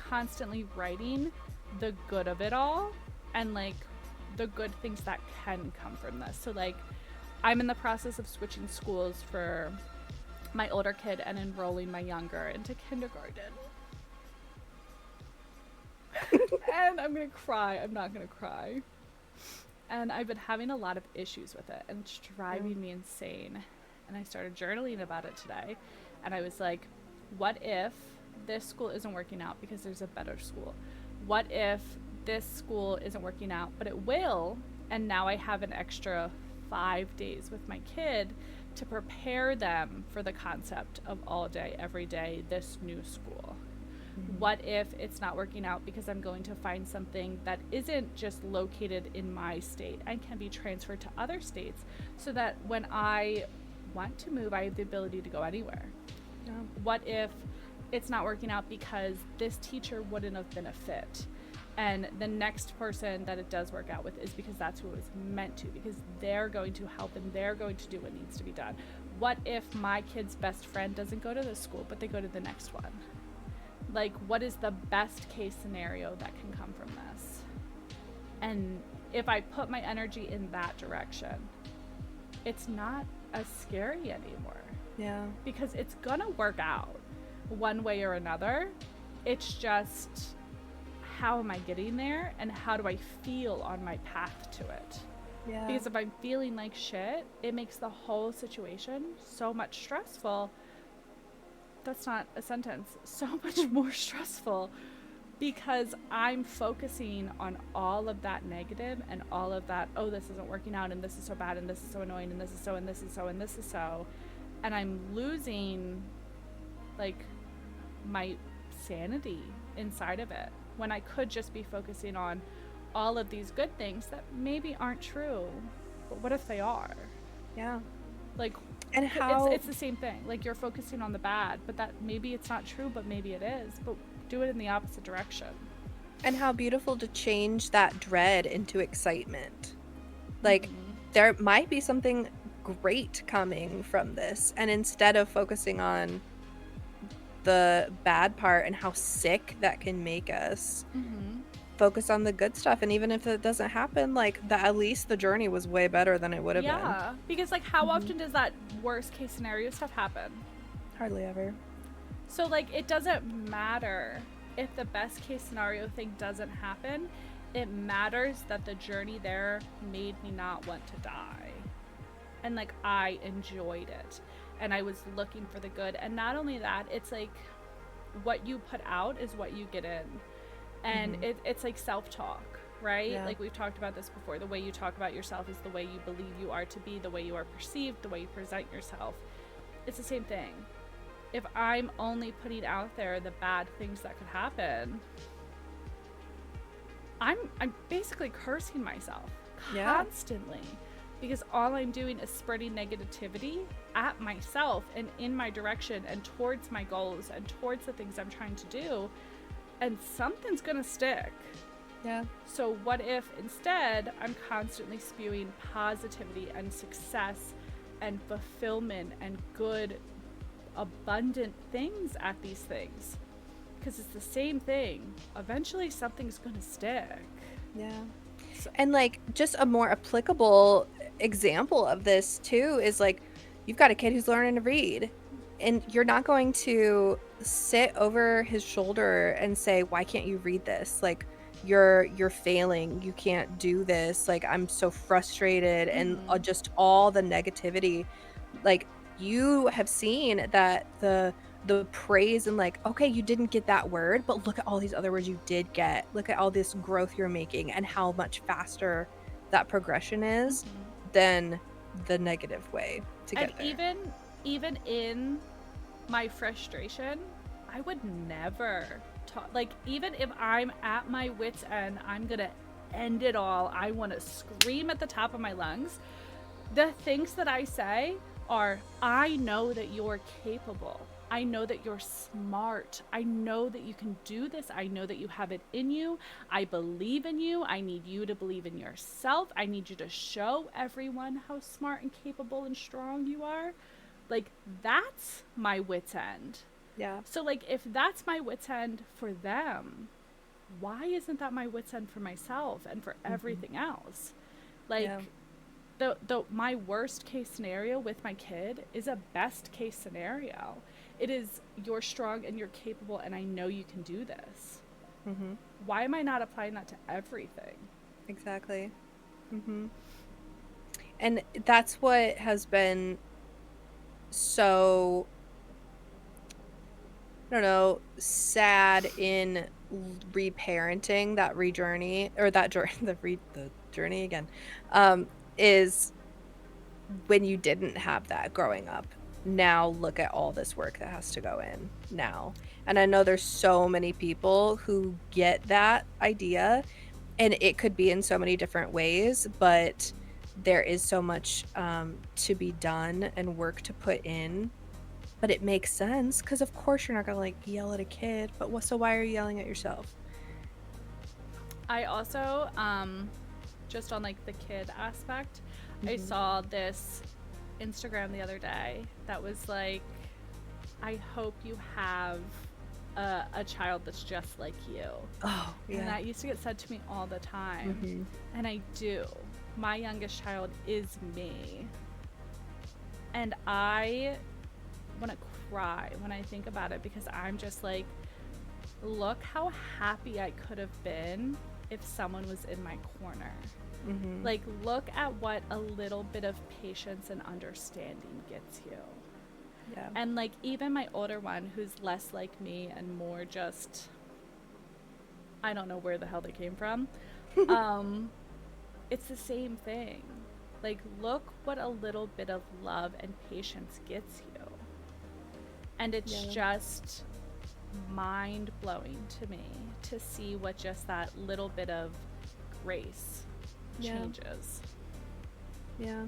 constantly writing the good of it all, and like the good things that can come from this. So like, I'm in the process of switching schools for my older kid and enrolling my younger into kindergarten. And I'm gonna cry. I'm not gonna cry. And I've been having a lot of issues with it, and it's driving me insane. And I started journaling about it today, and I was like, what if this school isn't working out because there's a better school? What if this school isn't working out, but it will, and now I have an extra 5 days with my kid to prepare them for the concept of all day, every day, this new school? What if it's not working out because I'm going to find something that isn't just located in my state and can be transferred to other states, so that when I want to move, I have the ability to go anywhere? Yeah. What if it's not working out because this teacher wouldn't have been a fit, and the next person that it does work out with is because that's who it was meant to, because they're going to help and they're going to do what needs to be done? What if my kid's best friend doesn't go to this school, but they go to the next one? Like, what is the best case scenario that can come from this? And if I put my energy in that direction, it's not as scary anymore. Yeah. Because it's gonna work out one way or another. It's just, how am I getting there, and how do I feel on my path to it? Yeah. Because if I'm feeling like shit, it makes the whole situation so much stressful. That's not a sentence. So much more stressful, because I'm focusing on all of that negative and all of that, oh, this isn't working out, and this is so bad, and this is so annoying, and this is so, and this is so, and this is so. And I'm losing, like, my sanity inside of it, when I could just be focusing on all of these good things that maybe aren't true. But what if they are? Yeah. Like, and how it's the same thing. Like, you're focusing on the bad, but that maybe it's not true, but maybe it is. But do it in the opposite direction. And how beautiful to change that dread into excitement. Like, there might be something great coming from this, and instead of focusing on the bad part and how sick that can make us, focus on the good stuff. And even if it doesn't happen, like, at least the journey was way better than it would have been. Yeah, because, like, how often does that worst case scenario stuff happen? Hardly ever. So, like, it doesn't matter if the best case scenario thing doesn't happen. It matters that the journey there made me not want to die. And, like, I enjoyed it. And I was looking for the good. And not only that, it's like, what you put out is what you get in. And it's like self-talk, right? Yeah. Like, we've talked about this before. The way you talk about yourself is the way you believe you are to be, the way you are perceived, the way you present yourself. It's the same thing. If I'm only putting out there the bad things that could happen, I'm basically cursing myself constantly. Because all I'm doing is spreading negativity at myself and in my direction and towards my goals and towards the things I'm trying to do. And something's gonna stick. Yeah. So what if instead I'm constantly spewing positivity and success and fulfillment and good, abundant things at these things? Because it's the same thing. Eventually something's gonna stick. Yeah. And, like, just a more applicable example of this too is, like, you've got a kid who's learning to read, and you're not going to sit over his shoulder and say, why can't you read this? Like, you're failing, you can't do this, like, I'm so frustrated, and just all the negativity. Like, you have seen that the praise and, like, okay, you didn't get that word, but look at all these other words you did get. Look at all this growth you're making and how much faster that progression is than the negative way to get there. And even in my frustration, I would never talk. Like, even if I'm at my wit's end, I'm gonna end it all. I want to scream at the top of my lungs. The things that I say are, I know that you're capable. I know that you're smart. I know that you can do this. I know that you have it in you. I believe in you. I need you to believe in yourself. I need you to show everyone how smart and capable and strong you are. Like, that's my wit's end. Yeah. So, like, if that's my wit's end for them, why isn't that my wit's end for myself and for everything else? Like, my worst case scenario with my kid is a best case scenario. It is, you're strong and you're capable and I know you can do this. Why am I not applying that to everything? Exactly. And that's what has been so, I don't know, sad in reparenting that journey the journey again, is when you didn't have that growing up. Now look at all this work that has to go in now. And I know there's so many people who get that idea, and it could be in so many different ways, but there is so much to be done and work to put in. But it makes sense, because of course you're not gonna, like, yell at a kid, but so why are you yelling at yourself? I also just on, like, the kid aspect, I saw this Instagram the other day that was like, I hope you have a child that's just like you. Oh, yeah. And that used to get said to me all the time. And I do. My youngest child is me. And I want to cry when I think about it, because I'm just like, look how happy I could have been if someone was in my corner. Mm-hmm. Like, look at what a little bit of patience and understanding gets you. Yeah. And like, even my older one, who's less like me and more just, I don't know where the hell they came from, it's the same thing. Like, look what a little bit of love and patience gets you. And it's just mind-blowing to me to see what just that little bit of grace changes. Yeah.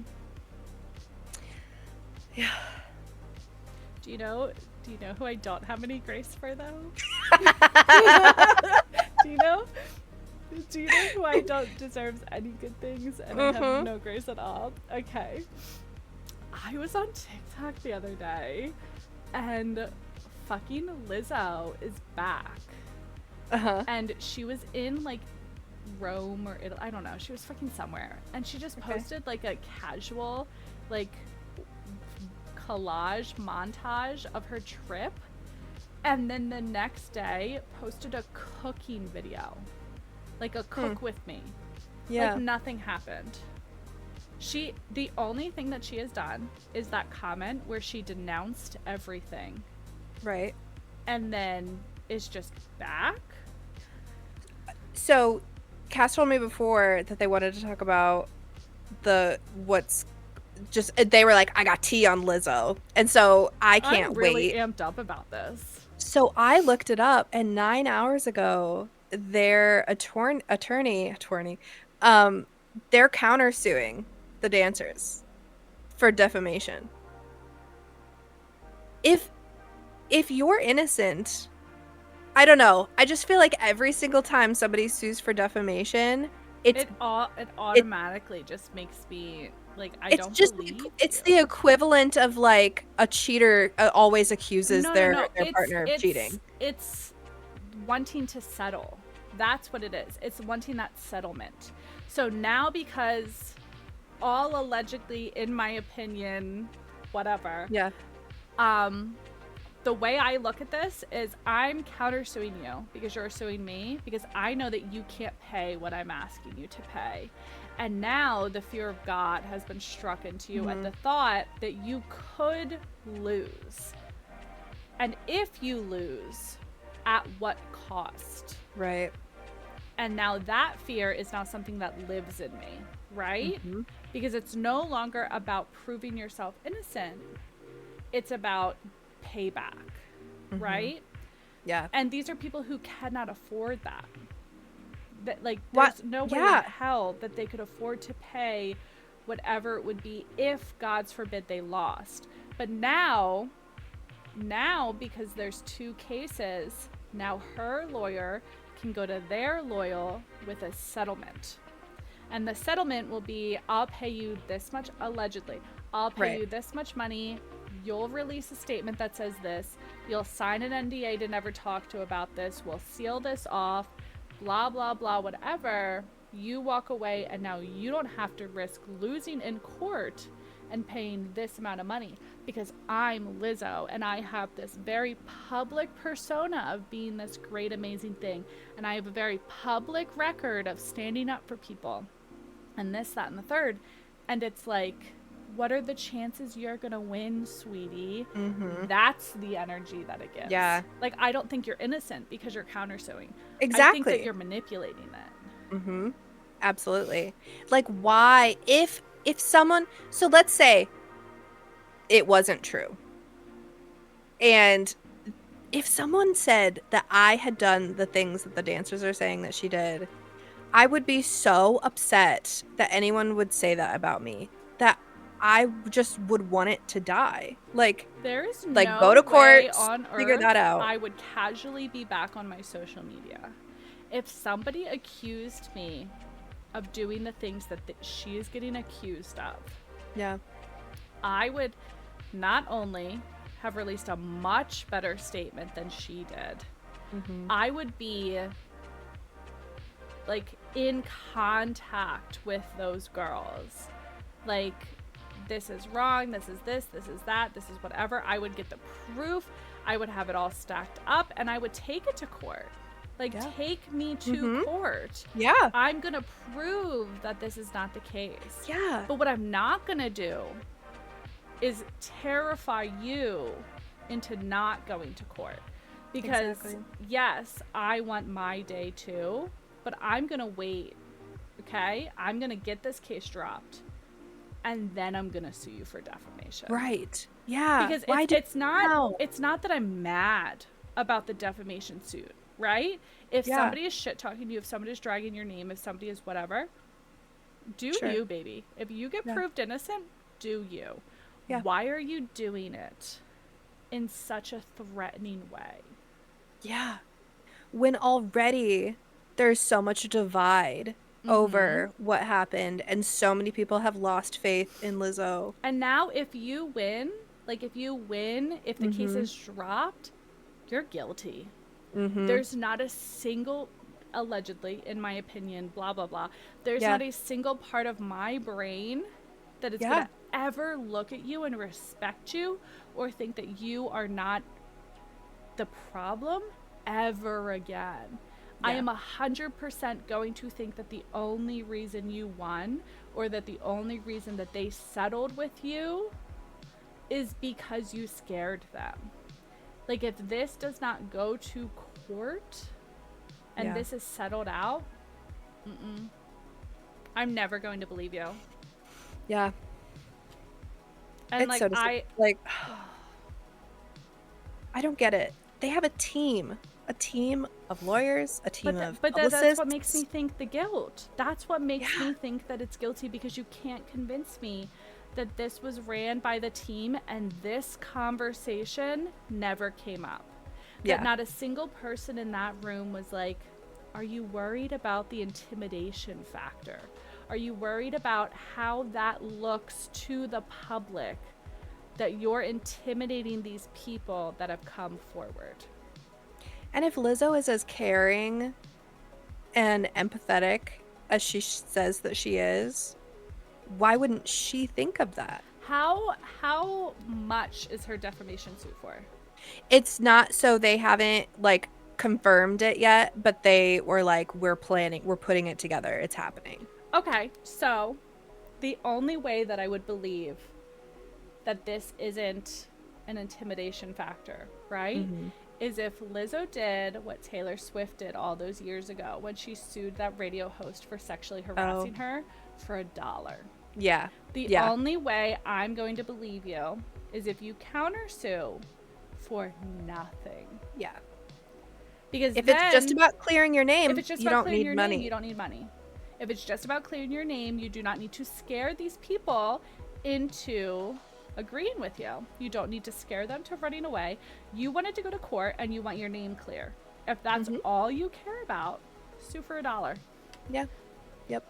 Do you know who I don't have any grace for, though? Do you know who I don't deserves any good things and I have no grace at all? Okay. I was on TikTok the other day and fucking Lizzo is back. And she was in like Rome or Italy, I don't know, she was fucking somewhere, and she just posted like a casual like collage montage of her trip, and then the next day posted a cooking video, like a cook with me. Like nothing happened. The only thing that she has done is that comment where she denounced everything, right, and then is just back. So Cass told me before that they wanted to talk about they were like, I got tea on Lizzo, and so I can't I'm really wait. amped up about this. So I looked it up, and 9 hours ago their attorney they're countersuing the dancers for defamation. If you're innocent, I don't know, I just feel like every single time somebody sues for defamation, it automatically just makes me like, I don't believe it's the equivalent of like a cheater always accuses their partner of cheating. It's wanting to settle. That's what it is. It's wanting that settlement. So now, because all allegedly, in my opinion, whatever. Yeah. The way I look at this is I'm countersuing you because you're suing me, because I know that you can't pay what I'm asking you to pay. And now the fear of God has been struck into you at the thought that you could lose. And if you lose, at what cost? Right. And now that fear is now something that lives in me, right? Because it's no longer about proving yourself innocent. It's about payback, right? Yeah. And these are people who cannot afford that. That, like, there's no way in hell that they could afford to pay whatever it would be if, God forbid, they lost. But now, because there's two cases, now her lawyer can go to their lawyer with a settlement. And the settlement will be, I'll pay you this much, allegedly. I'll pay you this much money. You'll release a statement that says this. You'll sign an NDA to never talk to about this. We'll seal this off. Blah, blah, blah, whatever. You walk away, and now you don't have to risk losing in court and paying this amount of money, because I'm Lizzo and I have this very public persona of being this great, amazing thing. And I have a very public record of standing up for people and this, that, and the third. And it's like, what are the chances you're going to win, sweetie? That's the energy that it gives. Yeah. Like, I don't think you're innocent because you're countersuing. Exactly. I think that you're manipulating it. Absolutely. Like, why, if someone, so let's say it wasn't true, and if someone said that I had done the things that the dancers are saying that she did, I would be so upset that anyone would say that about me, that I just would want it to die. Like, there's like, no go to court, way on figure earth that out. I would casually be back on my social media if somebody accused me of doing the things that she is getting accused of. Yeah. I would not only have released a much better statement than she did, I would be like in contact with those girls, like this is wrong, this is that, this is whatever. I would get the proof. I would have it all stacked up, and I would take it to court. Like, take me to court. Yeah. I'm going to prove that this is not the case. Yeah. But what I'm not going to do is terrify you into not going to court. Because, yes, I want my day too, but I'm going to wait, okay? I'm going to get this case dropped, and then I'm going to sue you for defamation. Right. Yeah. Because it's not that I'm mad about the defamation suit. Right? If somebody is shit talking you, if somebody is dragging your name, if somebody is whatever, do you, baby. If you get proved innocent, do you. Yeah. Why are you doing it in such a threatening way? Yeah. When already there's so much divide over what happened, and so many people have lost faith in Lizzo. And now if you win, if the case is dropped, you're guilty. There's not a single, allegedly, in my opinion, blah, blah, blah. There's not a single part of my brain that is going to ever look at you and respect you or think that you are not the problem ever again. I am 100% going to think that the only reason you won, or that the only reason that they settled with you, is because you scared them. Like, if this does not go to court and this is settled out, I'm never going to believe you. Yeah. And it's I don't get it. They have a team of lawyers, a team of publicists. That's what makes me think the guilt. That's what makes me think that it's guilty, because you can't convince me that this was ran by the team and this conversation never came up. That not a single person in that room was like, are you worried about the intimidation factor? Are you worried about how that looks to the public, that you're intimidating these people that have come forward? And if Lizzo is as caring and empathetic as she says that she is, why wouldn't she think of that? How much is her defamation suit for? It's not, so they haven't confirmed it yet, but they were like, we're putting it together. It's happening. Okay, so the only way that I would believe that this isn't an intimidation factor, right? Is if Lizzo did what Taylor Swift did all those years ago when she sued that radio host for sexually harassing her for $1. Yeah. The only way I'm going to believe you is if you countersue for nothing. Yeah. Because if it's just about clearing your name, you don't need money. You don't need money. If it's just about clearing your name, you do not need to scare these people into agreeing with you. You don't need to scare them to running away. You wanted to go to court and you want your name clear. If that's all you care about, sue for $1. Yeah. Yep.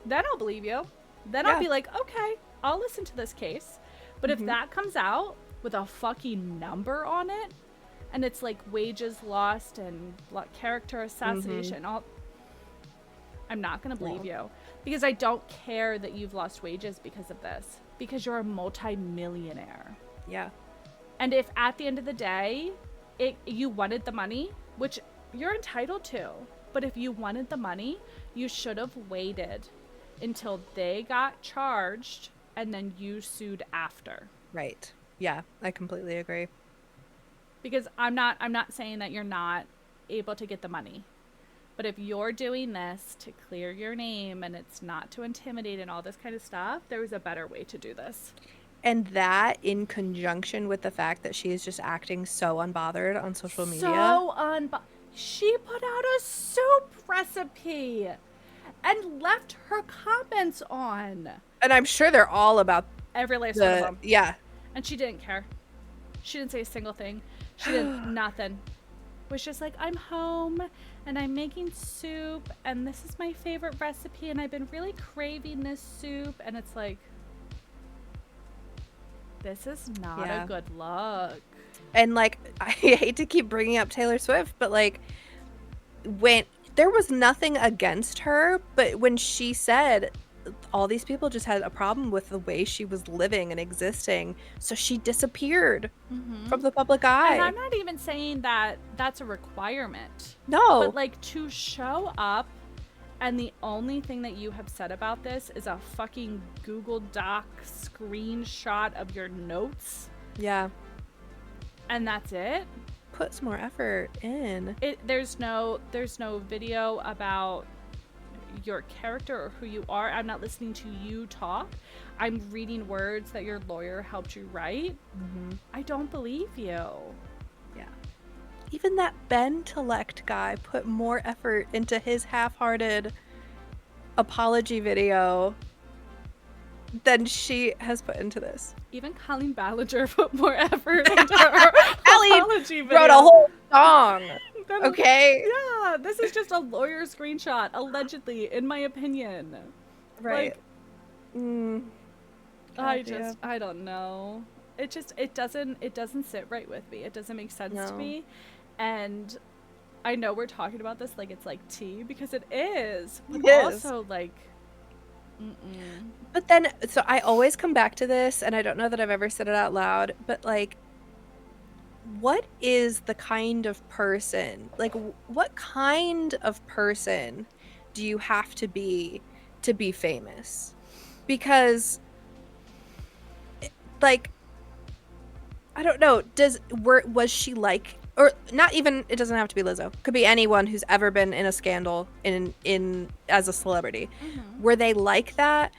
Then I'll believe you. Then I'll be like, okay, I'll listen to this case. But if that comes out with a fucking number on it, and it's like wages lost and character assassination, I'm not going to believe you. Because I don't care that you've lost wages because of this. Because you're a multi-millionaire. Yeah. And if at the end of the day, you wanted the money, which you're entitled to, but if you wanted the money, you should have waited until they got charged and then you sued after. Right. Yeah, I completely agree. Because I'm not saying that you're not able to get the money. But if you're doing this to clear your name and it's not to intimidate and all this kind of stuff, there was a better way to do this. And that, in conjunction with the fact that she is just acting so unbothered on social media. She put out a soup recipe and left her comments on. And I'm sure they're all about every last one of them. Yeah. And she didn't care. She didn't say a single thing. She did nothing. Was just like, I'm home and I'm making soup and this is my favorite recipe and I've been really craving this soup. And it's like, this is not a good look. And I hate to keep bringing up Taylor Swift, but when there was nothing against her, but when she said all these people just had a problem with the way she was living and existing, so she disappeared from the public eye. And I'm not even saying that that's a requirement. No. But like, to show up and the only thing that you have said about this is a fucking Google Doc screenshot of your notes. Yeah. And that's it? Put some more effort in. There's no video about your character or who you are. I'm not listening to you talk. I'm reading words that your lawyer helped you write. I don't believe you. Yeah. Even that Bentellect guy put more effort into his half-hearted apology video than she has put into this. Even Colleen Ballinger put more effort into her apology video. Wrote a whole song. Okay. Yeah, this is just a lawyer screenshot, allegedly, in my opinion. Right. Like, I don't know. It doesn't sit right with me. It doesn't make sense to me. And I know we're talking about this like it's like tea, because it is. But also like, But then, so I always come back to this, and I don't know that I've ever said it out loud, but like, what is the kind of person, like, what kind of person do you have to be famous? Because, like, I don't know, was she like, or not even, it doesn't have to be Lizzo, could be anyone who's ever been in a scandal in as a celebrity. Were they like that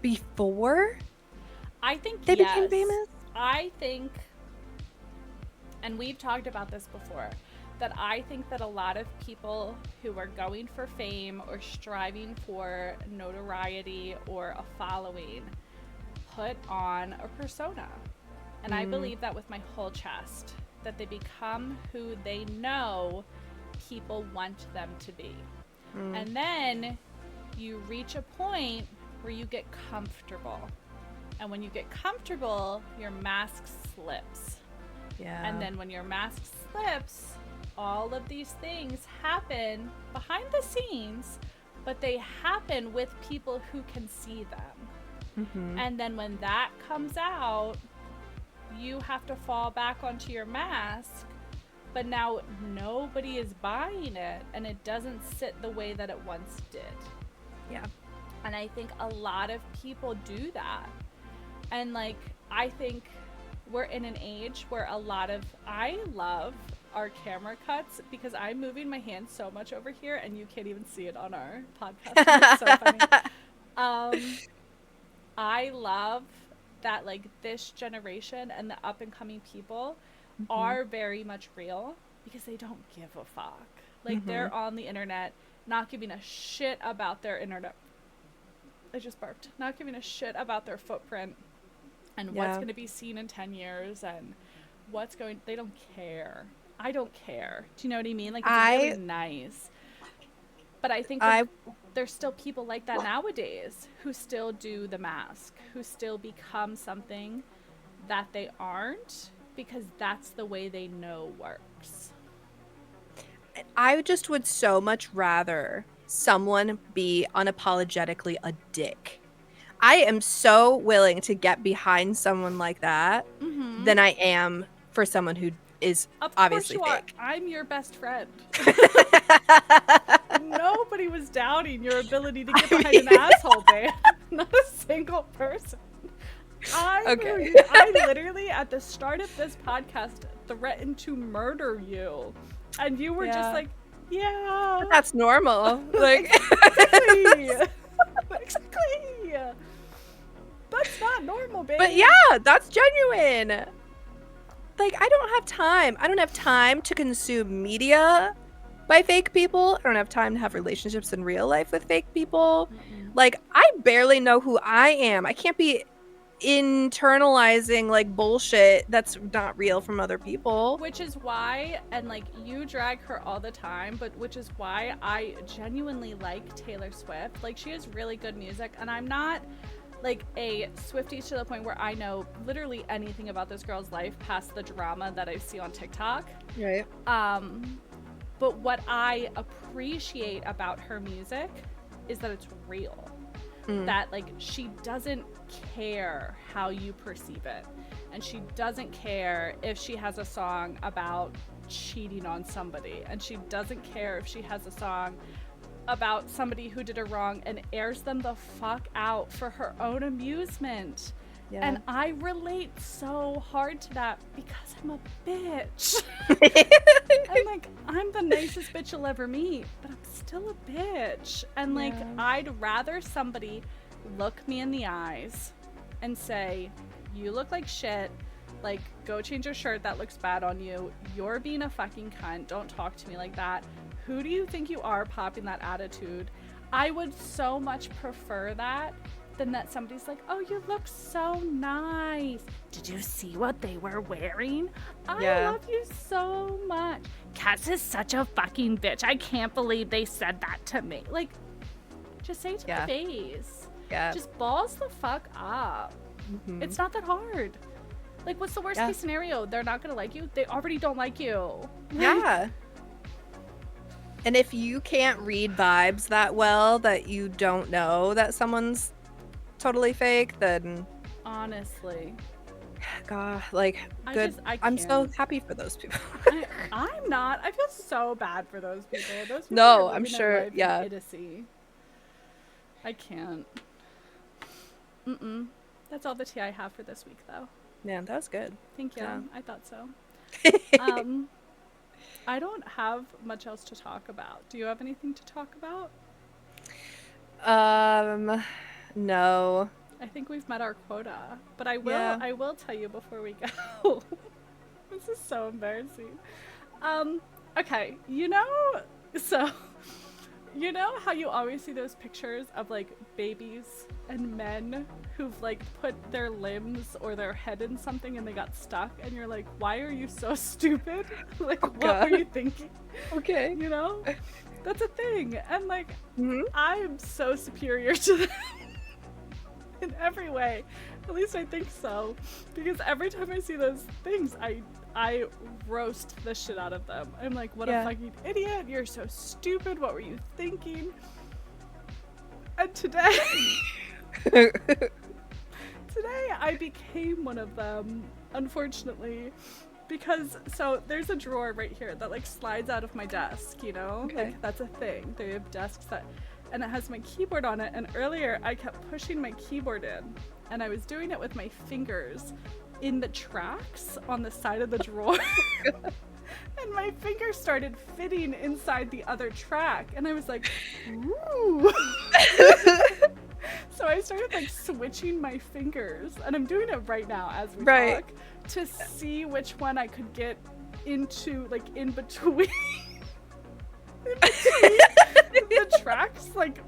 before I think they became famous? I think, and we've talked about this before, that I think that a lot of people who are going for fame or striving for notoriety or a following put on a persona. And I believe that with my whole chest, that they become who they know people want them to be. And then you reach a point where you get comfortable. And when you get comfortable, your mask slips. Yeah. And then when your mask slips, all of these things happen behind the scenes, but they happen with people who can see them. And then when that comes out, you have to fall back onto your mask, but now nobody is buying it, and it doesn't sit the way that it once did. Yeah. And I think a lot of people do that. And like, I think we're in an age where I love our camera cuts, because I'm moving my hands so much over here and you can't even see it on our podcast. It's so funny. I love that, like, this generation and the up and coming people are very much real, because they don't give a fuck. Like, they're on the internet not giving a shit about their internet. I just barked. Not giving a shit about their footprint and what's going to be seen in 10 years and they don't care. I don't care. Do you know what I mean? Like, it's really nice. But I think there's still people like that nowadays who still do the mask, who still become something that they aren't, because that's the way they know works. I just would so much rather someone be unapologetically a dick. I am so willing to get behind someone like that than I am for someone who is obviously fake. I'm your best friend. Nobody was doubting your ability to get behind an asshole, babe. Not a single person. I literally, at the start of this podcast, threatened to murder you. And you were just like, yeah. But that's normal. Like, exactly. That's not normal, babe. But yeah, that's genuine. Like, I don't have time. I don't have time to consume media by fake people. I don't have time to have relationships in real life with fake people. Like, I barely know who I am. I can't be internalizing, like, bullshit that's not real from other people. Which is why, and, like, you drag her all the time, but which is why I genuinely like Taylor Swift. Like, she has really good music, and I'm not like a Swiftie to the point where I know literally anything about this girl's life past the drama that I see on TikTok. Right. But what I appreciate about her music is that it's real. that like she doesn't care how you perceive it, and she doesn't care if she has a song about cheating on somebody, and she doesn't care if she has a song about somebody who did her wrong and airs them the fuck out for her own amusement. Yeah. And I relate so hard to that because I'm a bitch. And like, I'm the nicest bitch you'll ever meet, but I'm still a bitch. And like, I'd rather somebody look me in the eyes and say, you look like shit, like, go change your shirt, that looks bad on you, you're being a fucking cunt, don't talk to me like that, who do you think you are popping that attitude? I would so much prefer that than that somebody's like, oh, you look so nice, did you see what they were wearing? I love you so much, Cas is such a fucking bitch, I can't believe they said that to me. Like, just say it to the face. Just balls the fuck up. It's not that hard. Like, what's the worst case scenario? They're not gonna like you? They already don't like you. Yeah. And if you can't read vibes that well, that you don't know that someone's totally fake, then honestly, God, like, good. I'm so happy for those people. I'm not. I feel so bad for those people. Those people no, I'm sure. Yeah. Idiocy. I can't. That's all the tea I have for this week, though. Man, that was good. Thank you. Yeah. I thought so. I don't have much else to talk about. Do you have anything to talk about? No. I think we've met our quota, but I will tell you before we go. This is so embarrassing. Okay, you know how you always see those pictures of like babies and men who've like put their limbs or their head in something and they got stuck, and you're like, why are you so stupid? Like, what were you thinking? Okay. You know? That's a thing. And like, I'm so superior to them in every way. At least I think so. Because every time I see those things, I roast the shit out of them. I'm like, what a fucking idiot. You're so stupid. What were you thinking? And today I became one of them, unfortunately, because so there's a drawer right here that like slides out of my desk, you know? Okay. Like, that's a thing. They have desks that, and it has my keyboard on it, and earlier I kept pushing my keyboard in, and I was doing it with my fingers in the tracks on the side of the drawer. And my finger started fitting inside the other track, and I was like, ooh. So I started like switching my fingers, and I'm doing it right now as we talk, to see which one I could get into, like, in between the tracks, like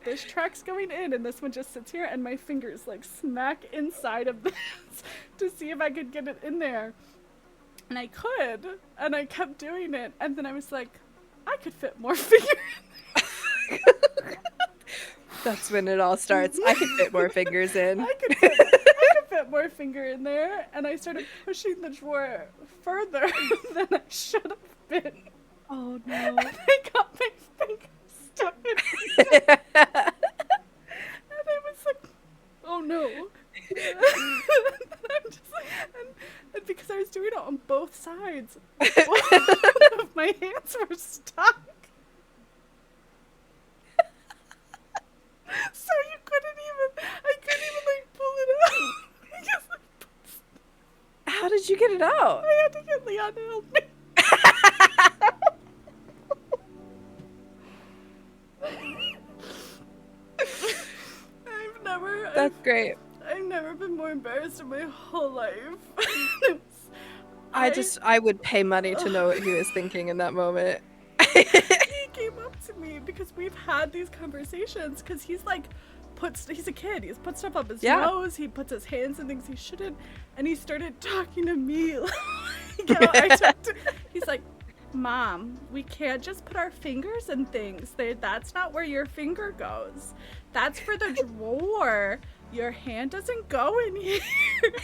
this track's going in and this one just sits here, and my fingers like smack inside of this to see if I could get it in there. And I could, and I kept doing it, and then I was like, I could fit more fingers in there. That's when it all starts. I could fit more fingers in. I could fit more finger in there, and I started pushing the drawer further than I should have been. Oh no. And I got my fingers stuck in there. And I was like, oh no. I'm just like, and because I was doing it on both sides, both of my hands were stuck. So I couldn't even like pull it out. How did you get it out? I had to get Leon to help me. That's great. I've never been more embarrassed in my whole life. I would pay money to know what he was thinking in that moment. He came up to me because we've had these conversations, because he's like, he's a kid, he's put stuff up his nose, he puts his hands in things he shouldn't, and he started talking to me like, he's like, Mom, we can't just put our fingers in things. That's not where your finger goes. That's for the drawer. Your hand doesn't go in here.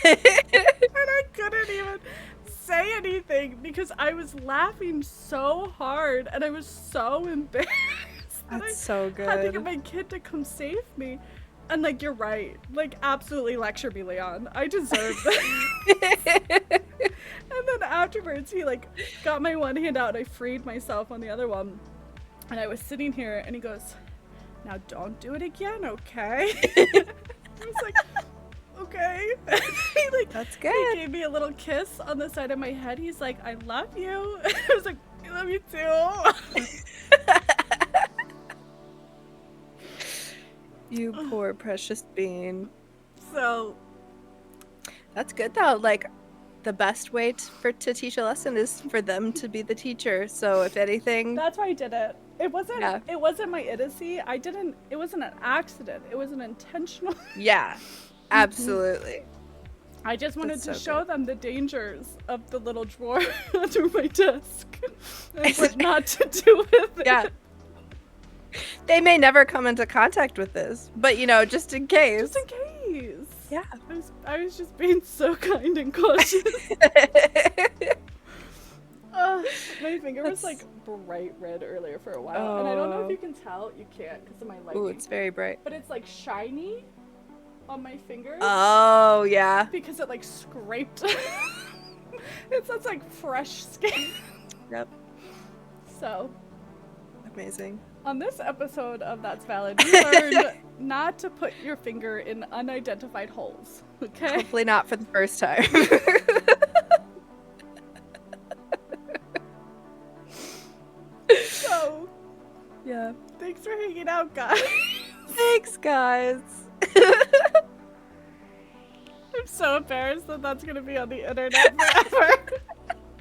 And I couldn't even say anything because I was laughing so hard and I was so embarrassed That's so good. I had to get my kid to come save me. And, like, you're right. Like, absolutely lecture me, Leon. I deserve this. And then afterwards, he, like, got my one hand out and I freed myself on the other one. And I was sitting here and he goes, now don't do it again, okay? I was like, okay. He, like, that's good. He gave me a little kiss on the side of my head. He's like, I love you. I was like, I love you too. You poor precious bean. So that's good though. Like, the best way to teach a lesson is for them to be the teacher. So if anything, that's why I did it. It wasn't my idiocy. It wasn't an accident. It was an intentional. Yeah, absolutely. I just wanted to show them the dangers of the little drawer under my desk and what not to do with it. Yeah. They may never come into contact with this, but just in case. Just in case. Yeah. I was just being so kind and cautious. My finger was like bright red earlier for a while, and I don't know if you can tell. You can't because of my lighting. Ooh, it's very bright. But it's like shiny on my fingers. Oh, yeah. Because it like scraped. It's like fresh skin. Yep. So. Amazing. On this episode of That's Valid, you learned not to put your finger in unidentified holes. Okay? Hopefully not for the first time. So, yeah. Thanks for hanging out, guys. Thanks, guys. I'm so embarrassed that that's going to be on the internet forever.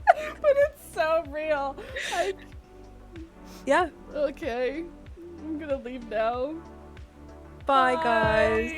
But it's so real. Yeah. Okay. I'm going to leave now. Bye, guys.